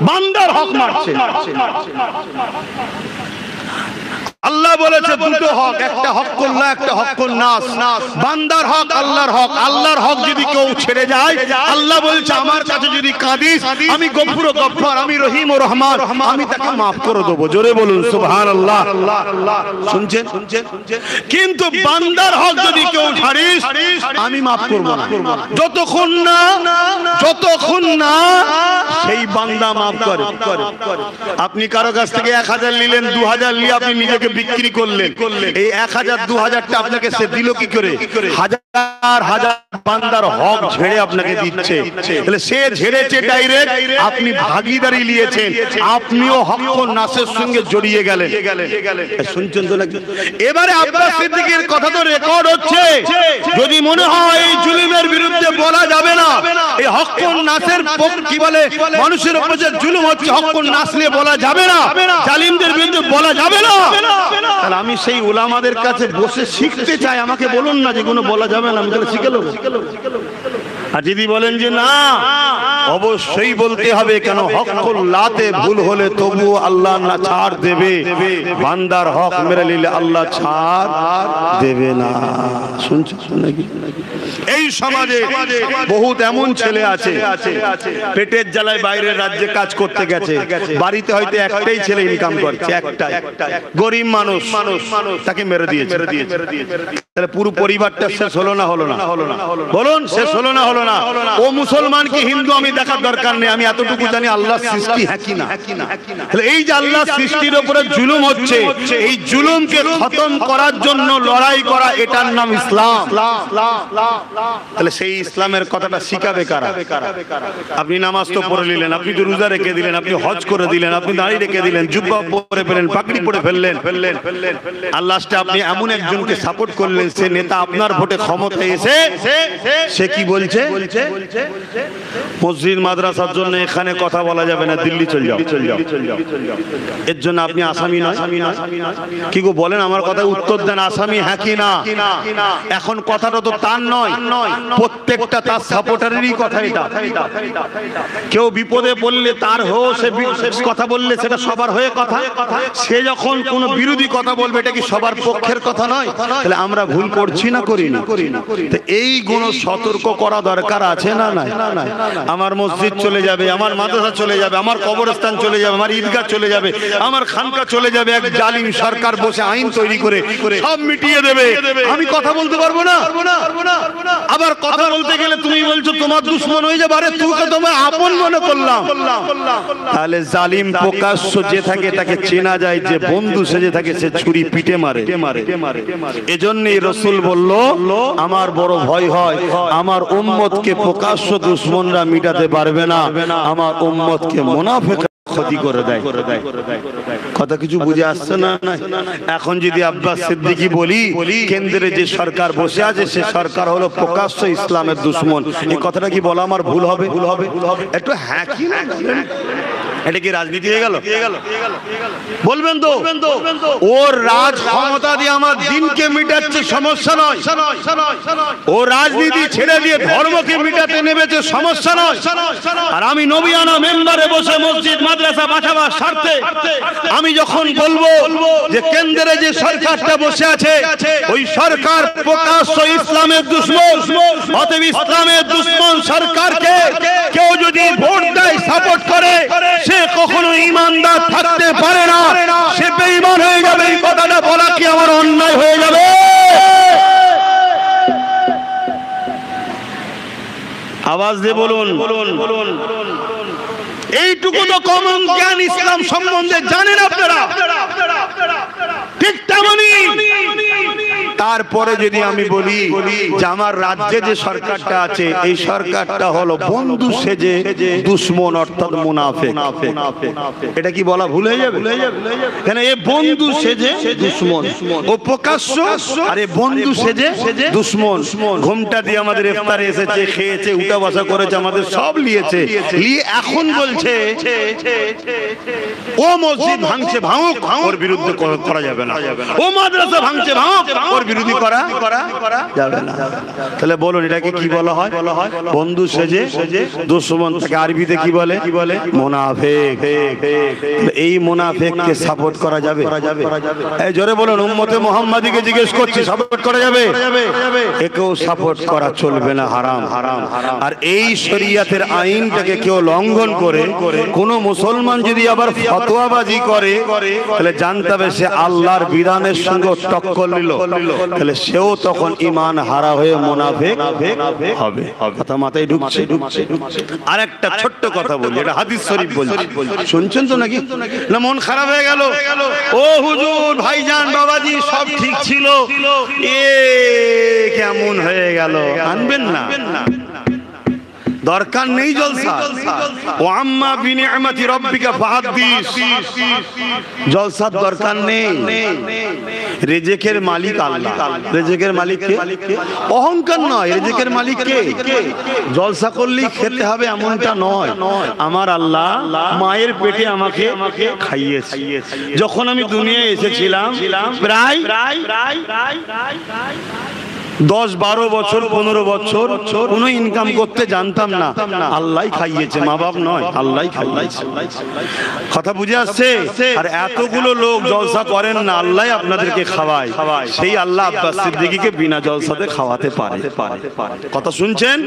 বান্দার হক মারছে। আল্লাহ বলেছে দুটো হক, একটা হকুল্লাহ, একটা হকুন নাস। বান্দার হক, আল্লাহর হক। আল্লাহর হক যদি কেউ ছেড়ে যায়, আল্লাহ বলছে আমার কাছে যদি কাঁদিস, আমি গফুর ও গফফার, আমি রহিম ও রহমান, আমি তাকে maaf করে দেব। জোরে বলুন সুবহানাল্লাহ। শুনছেন? কিন্তু বান্দার হক যদি কেউ ছাড়িস, আমি maaf করব না, যতক্ষণ না সেই বান্দা maaf করে। আপনি কারো কাছ থেকে 1000 নিলেন, 2000 নিয়ে আপনি নিজেকে বিক্রি করলেন, এই 1000 2000টা আপনাকে সে দিল কি করে? হাজার হাজার বান্দার হক ঝেড়ে আপনাকে দিচ্ছে। তাহলে সে ঝেড়েছে ডাইরেক্ট, আপনি ভাগীদারি নিয়েছেন, আপনিও হক নাসের সঙ্গে জড়িয়ে গেলেন। শুনছেন তো নাকি? এবারে আব্বাস সিদ্দিকীর কথা তো রেকর্ড হচ্ছে, যদি মনে হয় এই জুলুমের বিরুদ্ধে বলা যাবে না, এই হক নাসের কি বলে মানুষের উপর যে জুলুম হচ্ছে, হক নাস নিয়ে বলা যাবে না, জালিমদের বিরুদ্ধে বলা যাবে না, তাহলে আমি সেই উলামাদের কাছে বসে শিখতে চাই। আমাকে বলুন না যেগুলো বলা যাবে না, আমি তাহলে শিখে নেব। আর যদি বলেন যে না, অবশ্যই বলতে হবে, কেন হকুল্লাহতে ভুল হলে তবু আল্লাহ না ছাড় দেবে, বান্দার হক মেরে নিলে আল্লাহ ছাড় দেবে না। শুনছো নাকি? এই সমাজে বহুত এমন ছেলে আছে পেটের জ্বালায় বাইরের রাজ্যে কাজ করতে গেছে, বাড়িতে হয়তো একটাই ছেলে ইনকাম করছে, একটাই, গরিব মানুষ, তাকে মেরে দিয়েছে। তাহলে পুরো পরিবারটা শেষ হলো না হলো না? বলুন, শেষ হলো না হলো না? ও মুসলমান কি হিন্দু আমি দেখার দরকার নেই, আমি এতটুকু জানি আল্লাহর সৃষ্টি হ্যাঁ কি না। তাহলে এই যে আল্লাহর সৃষ্টির উপরে জুলুম হচ্ছে, এই জুলুমকে খতম করার জন্য লড়াই করা, এটার নাম ইসলাম। তাহলে সেই ইসলামের কথাটা শিখাবে কারা? আপনি নামাজ তো পড়ে নিলেন, আপনি তো রোজা রেখে দিলেন, আপনি হজ করে দিলেন, আপনি দাড়ি রেখে দিলেন, জুব্বা পরে ফেলেন, পাগড়ি পরে ফেললেন, আর লাস্টে আপনি এমন একজনকে সাপোর্ট করলেন, সে নেতা আপনার ভোটে ক্ষমতায় এসে সে কি বলছে? মসজিদ মাদ্রাসার জন্য এখানে কথা বলা যাবে না, দিল্লি চলে যাও। এর জন্য আপনি আসামি নয়? কি গো বলেন, আমার কথা উত্তর দেন, আসামি হ্যাঁ কি না? এখন কথাটা তো তার নয়, প্রত্যেকটা তার সাপোর্টারেরই কথা এটা। কেউ বিপদে পড়লে তার হয়ে সে কথা বললে সেটা সবার হয়ে কথা, সে যখন কোনো বিরোধী কথা বলবে এটা কি সবার পক্ষের কথা নয়? তাহলে আমরা ভুল করছি না করি না? এই গুণ সতর্ক করা দরকার আছে না নাই? আমার মসজিদ চলে যাবে, আমার মাদ্রাসা চলে যাবে, আমার কবরস্থান চলে যাবে, আমার ঈদগাহ চলে যাবে, আমার খানকা চলে যাবে, এক জালিম সরকার বসে আইন তৈরি করে সব মিটিয়ে দেবে, আমি কথা বলতে পারবো না? আবার কথা বলতে গেলে তুমি বলছো তোমার দুশমন হয়ে যাবে, আরে তুইকে তোমায় আপন মনে করলাম। তাহলে জালিম প্রকাশ্য যে থাকে তাকে চেনা যায়, যে বন্ধু সেজে থাকে সে ছুরি পিটে মারে। এজন্য রাসূল বলল আমার বড় ভয় হয় আমার উম্মতকে প্রকাশ্য দুশমনরা মিটাতে পারবে না, আমার উম্মতকে মুনাফিক ক্ষতি করে দেয়। কথা কিছু বুঝে আসছে না? এখন যদি আব্বাস সিদ্দিকী বলি কেন্দ্রে যে সরকার বসে আছে সে সরকার হলো প্রকাশ্য ইসলামের দুশমন, এই কথাটা কি বলা আমার ভুল হবে? একটু হ্যাঁ কি না, এটা কি রাজনীতি হয়ে গেল? বলবেন তো ওর রাজ ক্ষমতা দিয়ে আমার দিনকে মিটাচ্ছে, সমস্যা নয়। ও রাজনীতি ছেড়ে দিয়ে ধর্মকে মিটাতে নেমেছে, সমস্যা নয়। আর আমি নবিয়ানা মেম্বারে বসে মসজিদ মাদ্রাসা বাঁচাবার স্বার্থে আমি যখন বলবো যে কেন্দ্রে যে সরকারটা বসে আছে ওই সরকার প্রকাশ্য ইসলামের দুশমন, অতএব ইসলামের দুশমন সরকারকে কেউ যদি ভোট দেয় সাপোর্ট করে সে কখনো ঈমানদার থাকতে পারে না, সে বেঈমান হয়ে যাবে। এই কথাটা বলা কি আমার অন্যায় হয়ে যাবে? আওয়াজ দিয়ে বলুন। এইটুকু তো কমন জ্ঞান ইসলাম সম্বন্ধে জানেন আপনারা, ঠিক তেমনি তারপরে যদি আমি বলি যে আমার রাজ্যে যে সরকারটা আছে এই সরকারটা হলো বন্ধু সেজে দুশমন অর্থাৎ মুনাফিক, এটা কি বলা ভুল হয়ে যাবে? কেন এ বন্ধু সেজে দুশমন, ও প্রকাশ্য আর এ বন্ধু সেজে দুশমন। ঘুমটা দিয়ে আমাদের ইফতারে এসেছে, খেয়েছে, উঠা বসা করেছে, আমাদের সব নিয়েছে, নিয়ে এখন বলছে ও মসজিদ ভাঙছে ভাঙুক, ওর বিরুদ্ধে করা যাবে না, ও মাদ্রাসা ভাঙছে ভাঙুক, ওর বিরোধী করা যাবে না। তাহলে বলুন এটাকে কি বলা হয়? বন্ধু সেজে দুশমন। থেকে আরবিতে কি বলে? মুনাফিক। এই মুনাফিককে সাপোর্ট করা যাবে? এই জোরে বলুন, উম্মতে মুহাম্মাদীকে জিজ্ঞেস করছি, সাপোর্ট করা যাবে? একেও সাপোর্ট করা চলবে না, হারাম। আর এই শরীয়তের আইনটাকে কেউ লঙ্ঘন করে কোন মুসলমান যদি আবার ফতোয়াবাজি করে তাহলে জানতে হবে সে আল্লাহর বিধানের সঙ্গে টক্কর নিল, তাহলে সেও তখন ঈমান হারা হয়ে মুনাফিক হবে। কথা মাথায় ঢুকছে? আর একটা ছোট্ট কথা বলি, এটা হাদিস শরীফ বলছি, শুনছেন তো নাকি? না মন খারাপ হয়ে গেল? ও হুজুর, ভাইজান, বাবাজি সব ঠিক ছিল, এ কেমন হয়ে গেল? আনবেন না, দরকার নেই জলসা। ও আম্মা বিনিআমাতি রাব্বিকা ফাহাদ্দিস, জলসার দরকার নেই। রিজিকের মালিক আল্লাহ। রিজিকের মালিক কে? অহংকার নয়, রিজিকের মালিক কে? জলসা করলেই খেতে হবে এমনটা নয়। আমার আল্লাহ মায়ের পেটে আমাকে খাইয়েছে। যখন আমি দুনিয়ায় এসেছিলাম প্রায় 10-12 বছর 15 বছর কোনো ইনকাম করতে জানতাম না, আল্লাহ খাইয়েছে, মা বাপ নয়, আল্লাহ খাইয়েছে। কথা বুঝে আসছে? আর এতগুলো লোক জলসা করেন না, আল্লাহ আপনাদেরকে খাওয়ায়। সেই আল্লাহ আব্বাস সিদ্দিকীকে বিনা জলসাতে খাওয়াতে পারে। কথা শুনছেন?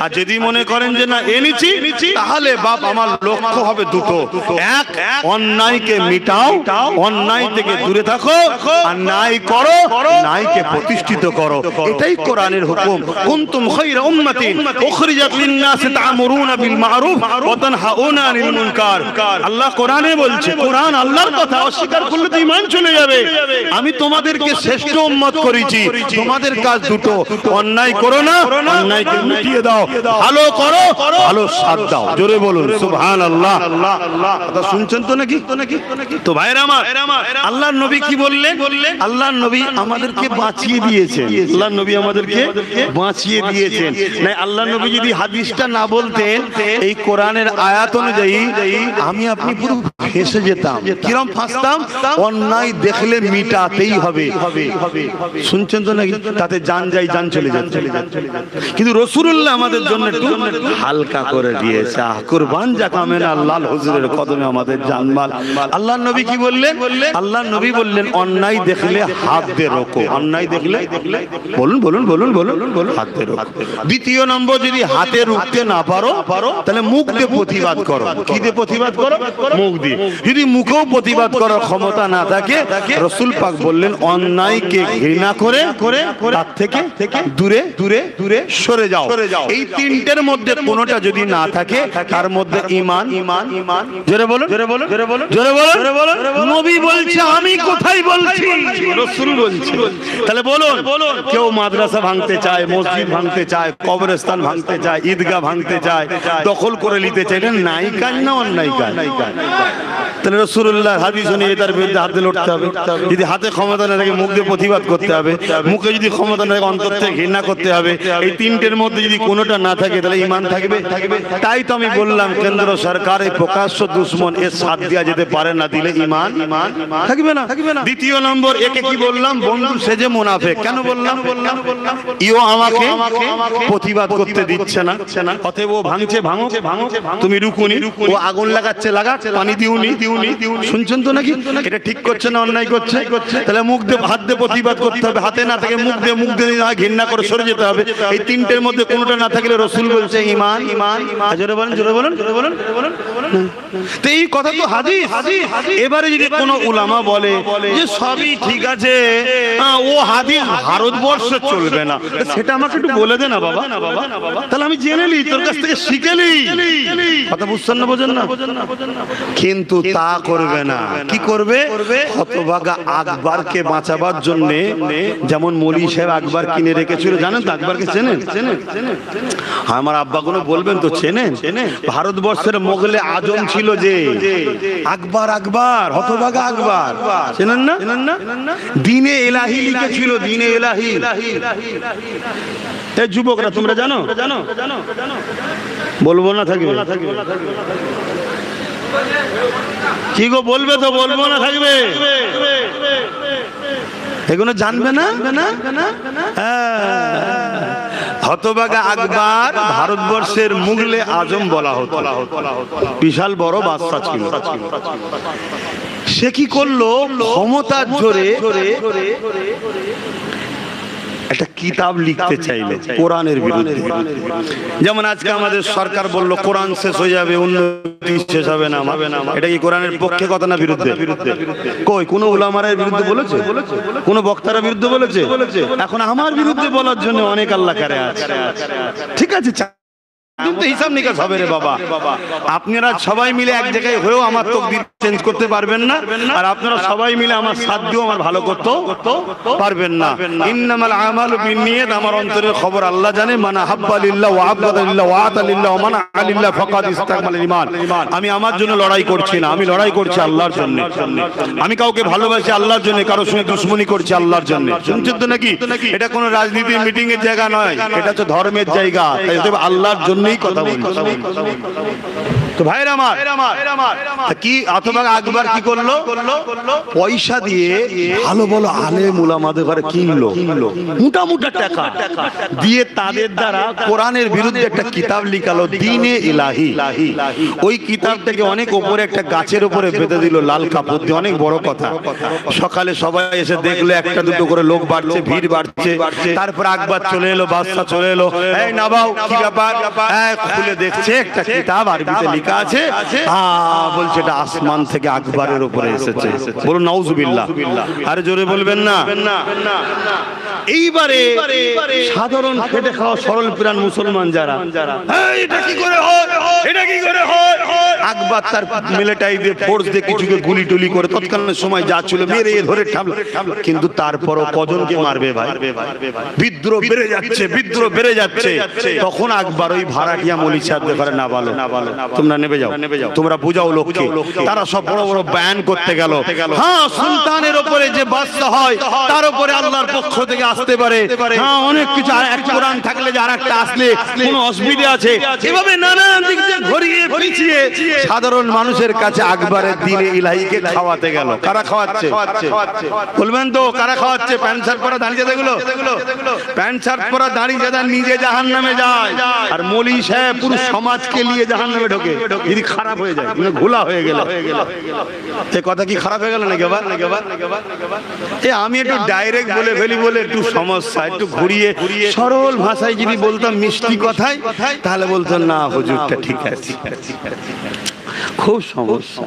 আর যদি মনে করেন যে না এনেছি, তাহলে বাপ আমার লক্ষ্য হবে দুটো, এক অন্যায়কে মিটাও, অন্যায় থেকে দূরে থাকো, আর ন্যায় করো, ন্যায়কে প্রতিষ্ঠিত করো। এটাই কোরআনের হুকুম। কুনতুম খায়রা উম্মাতিন উখরিজাত লিন-নাস তা'মুরুনা বিল মা'রুফ ওয়া তানহাউনা আনিল মুনকার। আল্লাহ কোরআনে বলছে, কোরআন আল্লাহর কথা, অস্বীকার করলে তো ঈমান চলে যাবে। আমি তোমাদেরকে শ্রেষ্ঠ উম্মত করেছি, তোমাদের কাজ দুটো, অন্যায় করো না, অন্যায়কে মিটিয়ে দাও, ভালো করো, ভালো সাথ দাও। জোরে বলুন সুবহানাল্লাহ। কথা শুনছেন তো নাকি? তো ভাইরা আমার, আল্লাহর নবী কি বললেন? আল্লাহর নবী আমাদেরকে বাঁচিয়ে দিয়েছেন, আল্লাহর নবী আমাদেরকে বাঁচিয়ে দিয়েছেন। না আল্লাহ নবী যদি হাদিসটা না বলতেন, এই কোরআনের আয়াত অনুযায়ী আমি আপনি পুরো ফেঁসে যেতাম। কিরম ফাঁসতাম? অন্যায় দেখলে মিটাতেই হবে। শুনছেন তো নাকি? তাতে জান যায়, জান চলে যাচ্ছে। কিন্তু রাসূলুল্লাহ আমাদের জন্য একটু হালকা করে দিয়েছে। কুরবান জাকামেন আল্লাহ হুজুরের কদমে আমাদের জানমাল। আল্লাহর নবী কি বললেন? আল্লাহর নবী বললেন অন্যায় দেখলে হাত দিয়ে রোকো। অন্যায় দেখলে বলুন বলুন বলুন বলুন বলুন হাত দিয়ে রোকো। দ্বিতীয় নম্বর, যদি হাতে রুখতে না পারো তাহলে মুখ দিয়ে প্রতিবাদ করো। কি দিয়ে প্রতিবাদ করো? মুখ দিয়ে। যদি মুখেও প্রতিবাদ করার ক্ষমতা না থাকে, রাসূল পাক বললেন অন্যায়কে ঘৃণা করে তার থেকে দূরে দূরে দূরে সরে যাও। এই তিনটের মধ্যে কোনোটা যদি না থাকে তার মধ্যে ঈমান। জোরে বলুন, জোরে বলুন, জোরে বলুন, জোরে বলুন, জোরে বলুন। নবী বলছে, আমি কোথায় বলছি? রাসূল বলছে। তাহলে বলুন, কেউ মাদ্রাসা ভাঙতে চায়, মসজিদ ভাঙতে চায়, কবরস্থান ভাঙতে চায়, ঈদগাহ ভাঙতে চায়, দখল করে নিতে চায়, এটা নাই কাজ না অন্যায় কাজ? তাহলে রাসূলুল্লাহ হাদিস অনুযায়ী তার বিরুদ্ধে হাতে লড়তে হবে। যদি হাতে ক্ষমতা না থাকে মুখ দিয়ে প্রতিবাদ করতে হবে, মুখে যদি ক্ষমতা না থাকে অন্তর থেকে ঘৃণা করতে হবে। এই তিনটের মধ্যে যদি কোনোটা না থাকে তাহলে ঈমান থাকবে? তাই তো আমি বললাম কেন্দ্র সরকার এই প্রকাশ্য দুশমন এর সাথ দেওয়া যেতে পারে না, দিলে ঈমান থাকবে না। দ্বিতীয় নম্বর, একে কি বললাম? বন্ধু সেজে মুনাফিক। কেন বললাম? ইও আমাকে প্রতিবাদ করতে দিচ্ছে না, অতএব ও ভাঙছে ভাঙুক, তুমি রুকুনি। ও আগুন লাগাচ্ছে লাগাক, পানি দিউনি। শুনছেন তো নাকি? এটা ঠিক করছে না অন্যায় করছে? তাহলে মুখ দিয়ে হাত দিয়ে প্রতিবাদ করতে হবে, হাতে না থাকে মুখ দিয়ে ঘৃণা করে সরে যেতে হবে। এই তিনটের মধ্যে কোনোটা না থাকলে রাসূল বলছে ঈমান। জোরে বলেন, জোরে বলেন, জোরে বলেন, জোরে বলেন। তো এই কথা তো হাদিস। এবারে যদি কোনো উলামা বলে যে সবই ঠিক আছে, ও হাদিস ভারতবর্ষে চলবে না, সেটা আমাকে একটু বলে দে না বাবা, তাহলে আমি জেনে নি, তোর কাছ থেকে শিখে নি। কথা বুঝছেন না? বোঝেন না? কিন্তু তা করবে না। কি করবে? হতভাগা আকবরকে বাঁচাবার জন্য, যেমন মৌলী সাহেব আকবর কিনে রেখেছিল, জানেন তো? আকবরকে চেনেন? আমার আব্বা কোনো বলবেন তো চেনেন? ভারতবর্ষের মোগলে আজম ছিল যে আকবর, আকবর হতভাগা আকবর, চেনেন না? দ্বীনে ইলাহি লিখেছিল, দ্বীনে ইলাহি। এই যুবকরা তোমরা জানো? বলবো না থাকবে? কি গো বলবে তো? বলবো না থাকবে? এগুলো জানবে না? হতভাগা আকবর ভারতবর্ষের মুগলে আজম বলা হতো, বিশাল বড় বাদশা ছিল। সে কি করলো? ক্ষমতার জোরে একটা কিতাব লিখতে চাইলে কোরআনের বিরুদ্ধে। যেমন আজকে আমাদের সরকার বলল কোরআন শেষ হয়ে যাবে, উন্নতি শেষ হবে না। এটা কি কোরআনের পক্ষে কথা না বিরুদ্ধে? কই কোন উলামার বিরুদ্ধে বলেছে? কোন বক্তারা বিরুদ্ধে বলেছে? এখন আমার বিরুদ্ধে বলার জন্য অনেক আল্লাহ কারে আছে। ঠিক আছে, কিন্তু হিসাব নিকাশ হবে রে বাবা। আপনারা সবাই মিলে এক জায়গায় হয়েও আমার তাকদীর চেঞ্জ করতে পারবেন না, আর আপনারা সবাই মিলে আমার সাথ দিয়েও আমার ভালো করতে পারবেন না। ইন্নামাল আমালু বিন্নিয়াত, আমার অন্তরের খবর আল্লাহ জানে। মানা হাব্বা লিল্লাহ ওয়া আবগাদা লিল্লাহ ওয়া আতা লিল্লাহ ওয়া মানা আলিল্লাহ ফাকাদ ইসতাকমাল ঈমান। আমি আমার জন্য লড়াই করছি না, আমি লড়াই করছি আল্লাহর জন্য। আমি কাউকে ভালোবাসি আল্লাহর জন্য, কারোর সঙ্গে দুশমনি করছি আল্লাহর জন্য। শুনছেন তো নাকি? এটা কোনো রাজনীতি মিটিং এর জায়গা নয়, এটা হচ্ছে ধর্মের জায়গা। তাই আল্লাহর জন্য কথা বলছি। তো ভাইরা আমার, কি হতভাগা আকবর কি করলো? পয়সা দিয়ে ভালো ভালো আলেম উলামাদের ঘরে কিনলো, মোটা মোটা টাকা দিয়ে তাদের দ্বারা কোরআনের বিরুদ্ধে একটা কিতাব লিখালো, দ্বীনে ইলাহি। ওই কিতাবটাকে অনেক উপরে একটা গাছের উপরে বেঁধে দিল লাল কাপড় দিয়ে, অনেক বড় কথা। সকালে সবাই এসে দেখলো একটা দুটো করে লোক বাড়ছে, ভিড় বাড়ছে। তারপর আকবর চলে এলো, বাদশা চলে এলো। এই নাবাও, কি ব্যাপার? খুলে দেখছে একটা কিতাব আরবিতে লেখা আছে। বলছে এটা আসমান থেকে আকবরের উপরে এসেছে। বলুন নাউজুবিল্লাহ। আরে জোরে বলবেন না? এইবারে সাধারণ খেটে খাওয়া সরল প্রাণ মুসলমান যারা, এটা কি করে হয়, এটা কি করে হয়? আকবর তার মিলিটারি দিয়ে ফোর্স দিয়ে কিছুকে গুলি টুলি করে তৎকালীন সময় যা ছিল মেরে ধরে ঠাবলা। কিন্তু তারপরও কজনকে মারবে ভাই? বিদ্রোহ বেড়ে যাচ্ছে, বিদ্রোহ বেড়ে যাচ্ছে। তখন আকবর ওই ভাড়াটিয়া মৌলী সাহেবদের ঘরে না বলো, তোমরা নেবে যাও, তোমরা বুঝাও লোককে। তারা সব বড় বড় বয়ান করতে গেল। হ্যাঁ, সুলতানের উপরে যে বাদশা হয় তার উপরে আল্লাহর পক্ষ থেকে আসতে পারে। হ্যাঁ, অনেক কিছু, এক কোরআন থাকলে যে আরেকটা আসলে কোনো অসুবিধা আছে, এভাবে নানান দিক দিয়ে ঘুরিয়ে পিছিয়ে সাধারণ মানুষের কাছে আকবরের দ্বীনে ইলাহিকে খাওয়াতে গেল। কারা খাওয়াচ্ছে বলবেন তো? কারা খাওয়াচ্ছে? প্যান্ট শার্ট পরা দাঁড়িয়েদাগুলো, প্যান্ট শার্ট পরা দাঁড়িয়েদা নিজে জাহান্নামে যায়, আর মৌলী সাহেব পুরো সমাজকে নিয়ে জাহান্নামে ঢোকে। যদি খারাপ হয়ে যায়, ঘোলা হয়ে গেল, এই কথা কি খারাপ হয়ে গেল নাকি আবার? আমি একটু ডাইরেক্ট বলে ফেলি বলে একটু সমস্যা, একটু ঘুরিয়ে সরল ভাষায় যদি বলতাম মিষ্টি কথায়, তাহলে বলতো না হুজুরটা ঠিক আছে। খুব সমস্যা।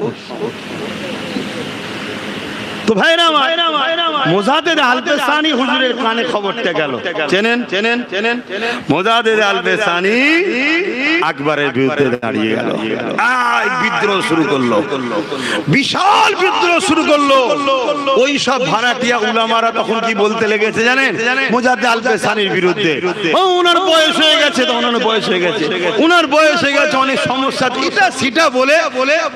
তো ভাইরা মুজাদ্দেদ আল-পেসানি হুজুরের কানে খবরটা গেল। চেনেন মুজাদ্দেদ আল-পেসানি আকবরের বিরুদ্ধে দাঁড়িয়ে গেল, বিদ্রোহ শুরু করলো, বিশাল বিদ্রোহ শুরু করলো। ওই সব ভাড়াটিয়া উলামারা তখন কি বলতে লেগেছে জানেন? মুজাদ্দেদ আল-পেসানির বিরুদ্ধে, ওনার বয়স হয়ে গেছে, ওনার বয়স হয়ে গেছে, অনেক সমস্যা, এটা সেটা বলে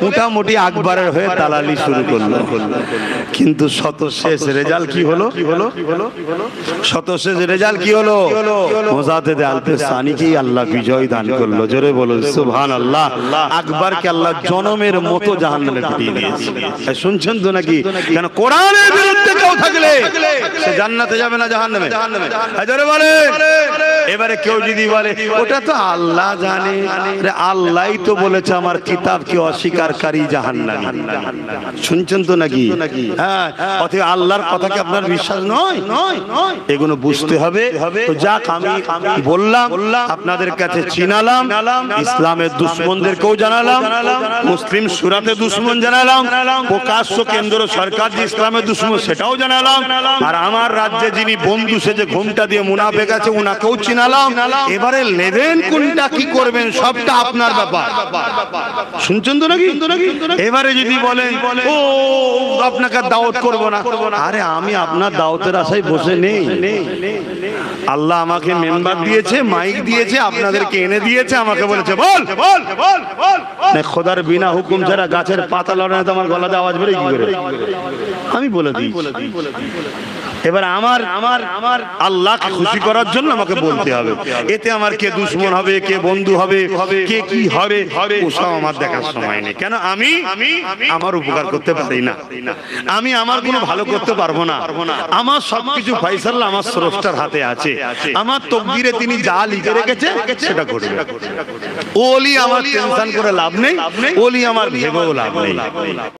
মোটামুটি আকবরের হয়ে দালালি শুরু করলো। কিন্তু শতশেষ রেজাল্ট কি হলো? শতশেষ রেজাল্ট কি হলো? মুজাদ্দেদ আল-পেসানিকেই আল্লাহ বিজয় দান করলো। জোরে বলুন সুবহানাল্লাহ। আকবরকে আল্লাহ জনমের মতো জাহান্নামে পিটিয়ে দিয়েছে। শুনছেন তো নাকি? কেন কোরআনের বিরুদ্ধে কেউ থাকলে সে জান্নাতে যাবে না জাহান্নামে? জোরে বলেন। এবারে কেউ যদি বলে ওটা তো আল্লাহ জানে, আল্লাহই তো বলেছে আমার কিতাবকে অস্বীকারী জাহান্নামী। শুনছেন তো নাকি? হ্যাঁ, অতএব আল্লাহর কথা কি আপনার বিশ্বাস নয়? এগুলো বুঝতে হবে। তো যাক, আমি বললাম, আপনাদের কাছে চিনালাম, ইসলামের দুশমনদেরকেও জানালাম, মুসলিম সুরাতে দুশমন জানালাম, প্রকাশ্য কেন্দ্র সরকার যে ইসলামের দুশমন সেটাও জানালাম, আর আমার রাজ্যে যিনি বন্ধু সেজে ঘুমটা দিয়ে মুনাফেক আছে উনাকেও চিনালাম। এবারে নেবেন কোনটা, কি করবেন সবটা আপনার ব্যাপার। শুনছেন তো নাকি? এবারে যদি বলেন ও আপনাকে দাওয়াত করব না, আরে আমি আপনার দাওয়াতের আশায় বসে নেই। আল্লাহ আমাকে মেম্বার দিয়েছে, মাইক দিয়েছে, আপনাদেরকে এনে দিয়েছে, আমাকে বলেছে বল বল বল বল। খোদার বিনা হুকুম ছাড়া গাছের পাতা লড়ানো তো আমার গলাতে আওয়াজ বেরোয় কি করে? আমি বলে দিই। এবার আমার আল্লাহকে খুশি করার জন্য আমাকে বলতে হবে। এতে আমার কে দুশমন হবে, কে বন্ধু হবে, কে কি হবে, ওসব আমার দেখার সময় নেই। কেন আমি আমার উপকার করতে পারি না, আমি আমার কোনো ভালো করতে পারবো না। আমার সবকিছু ফয়সালা আমার স্রষ্টার হাতে আছে। আমার তকদিরে তিনি যা লিখে রেখেছে সেটা ঘটবে। ওলি আমার টেনশন করে লাভ নেই, ওলি আমার ভেবেও লাভ নেই।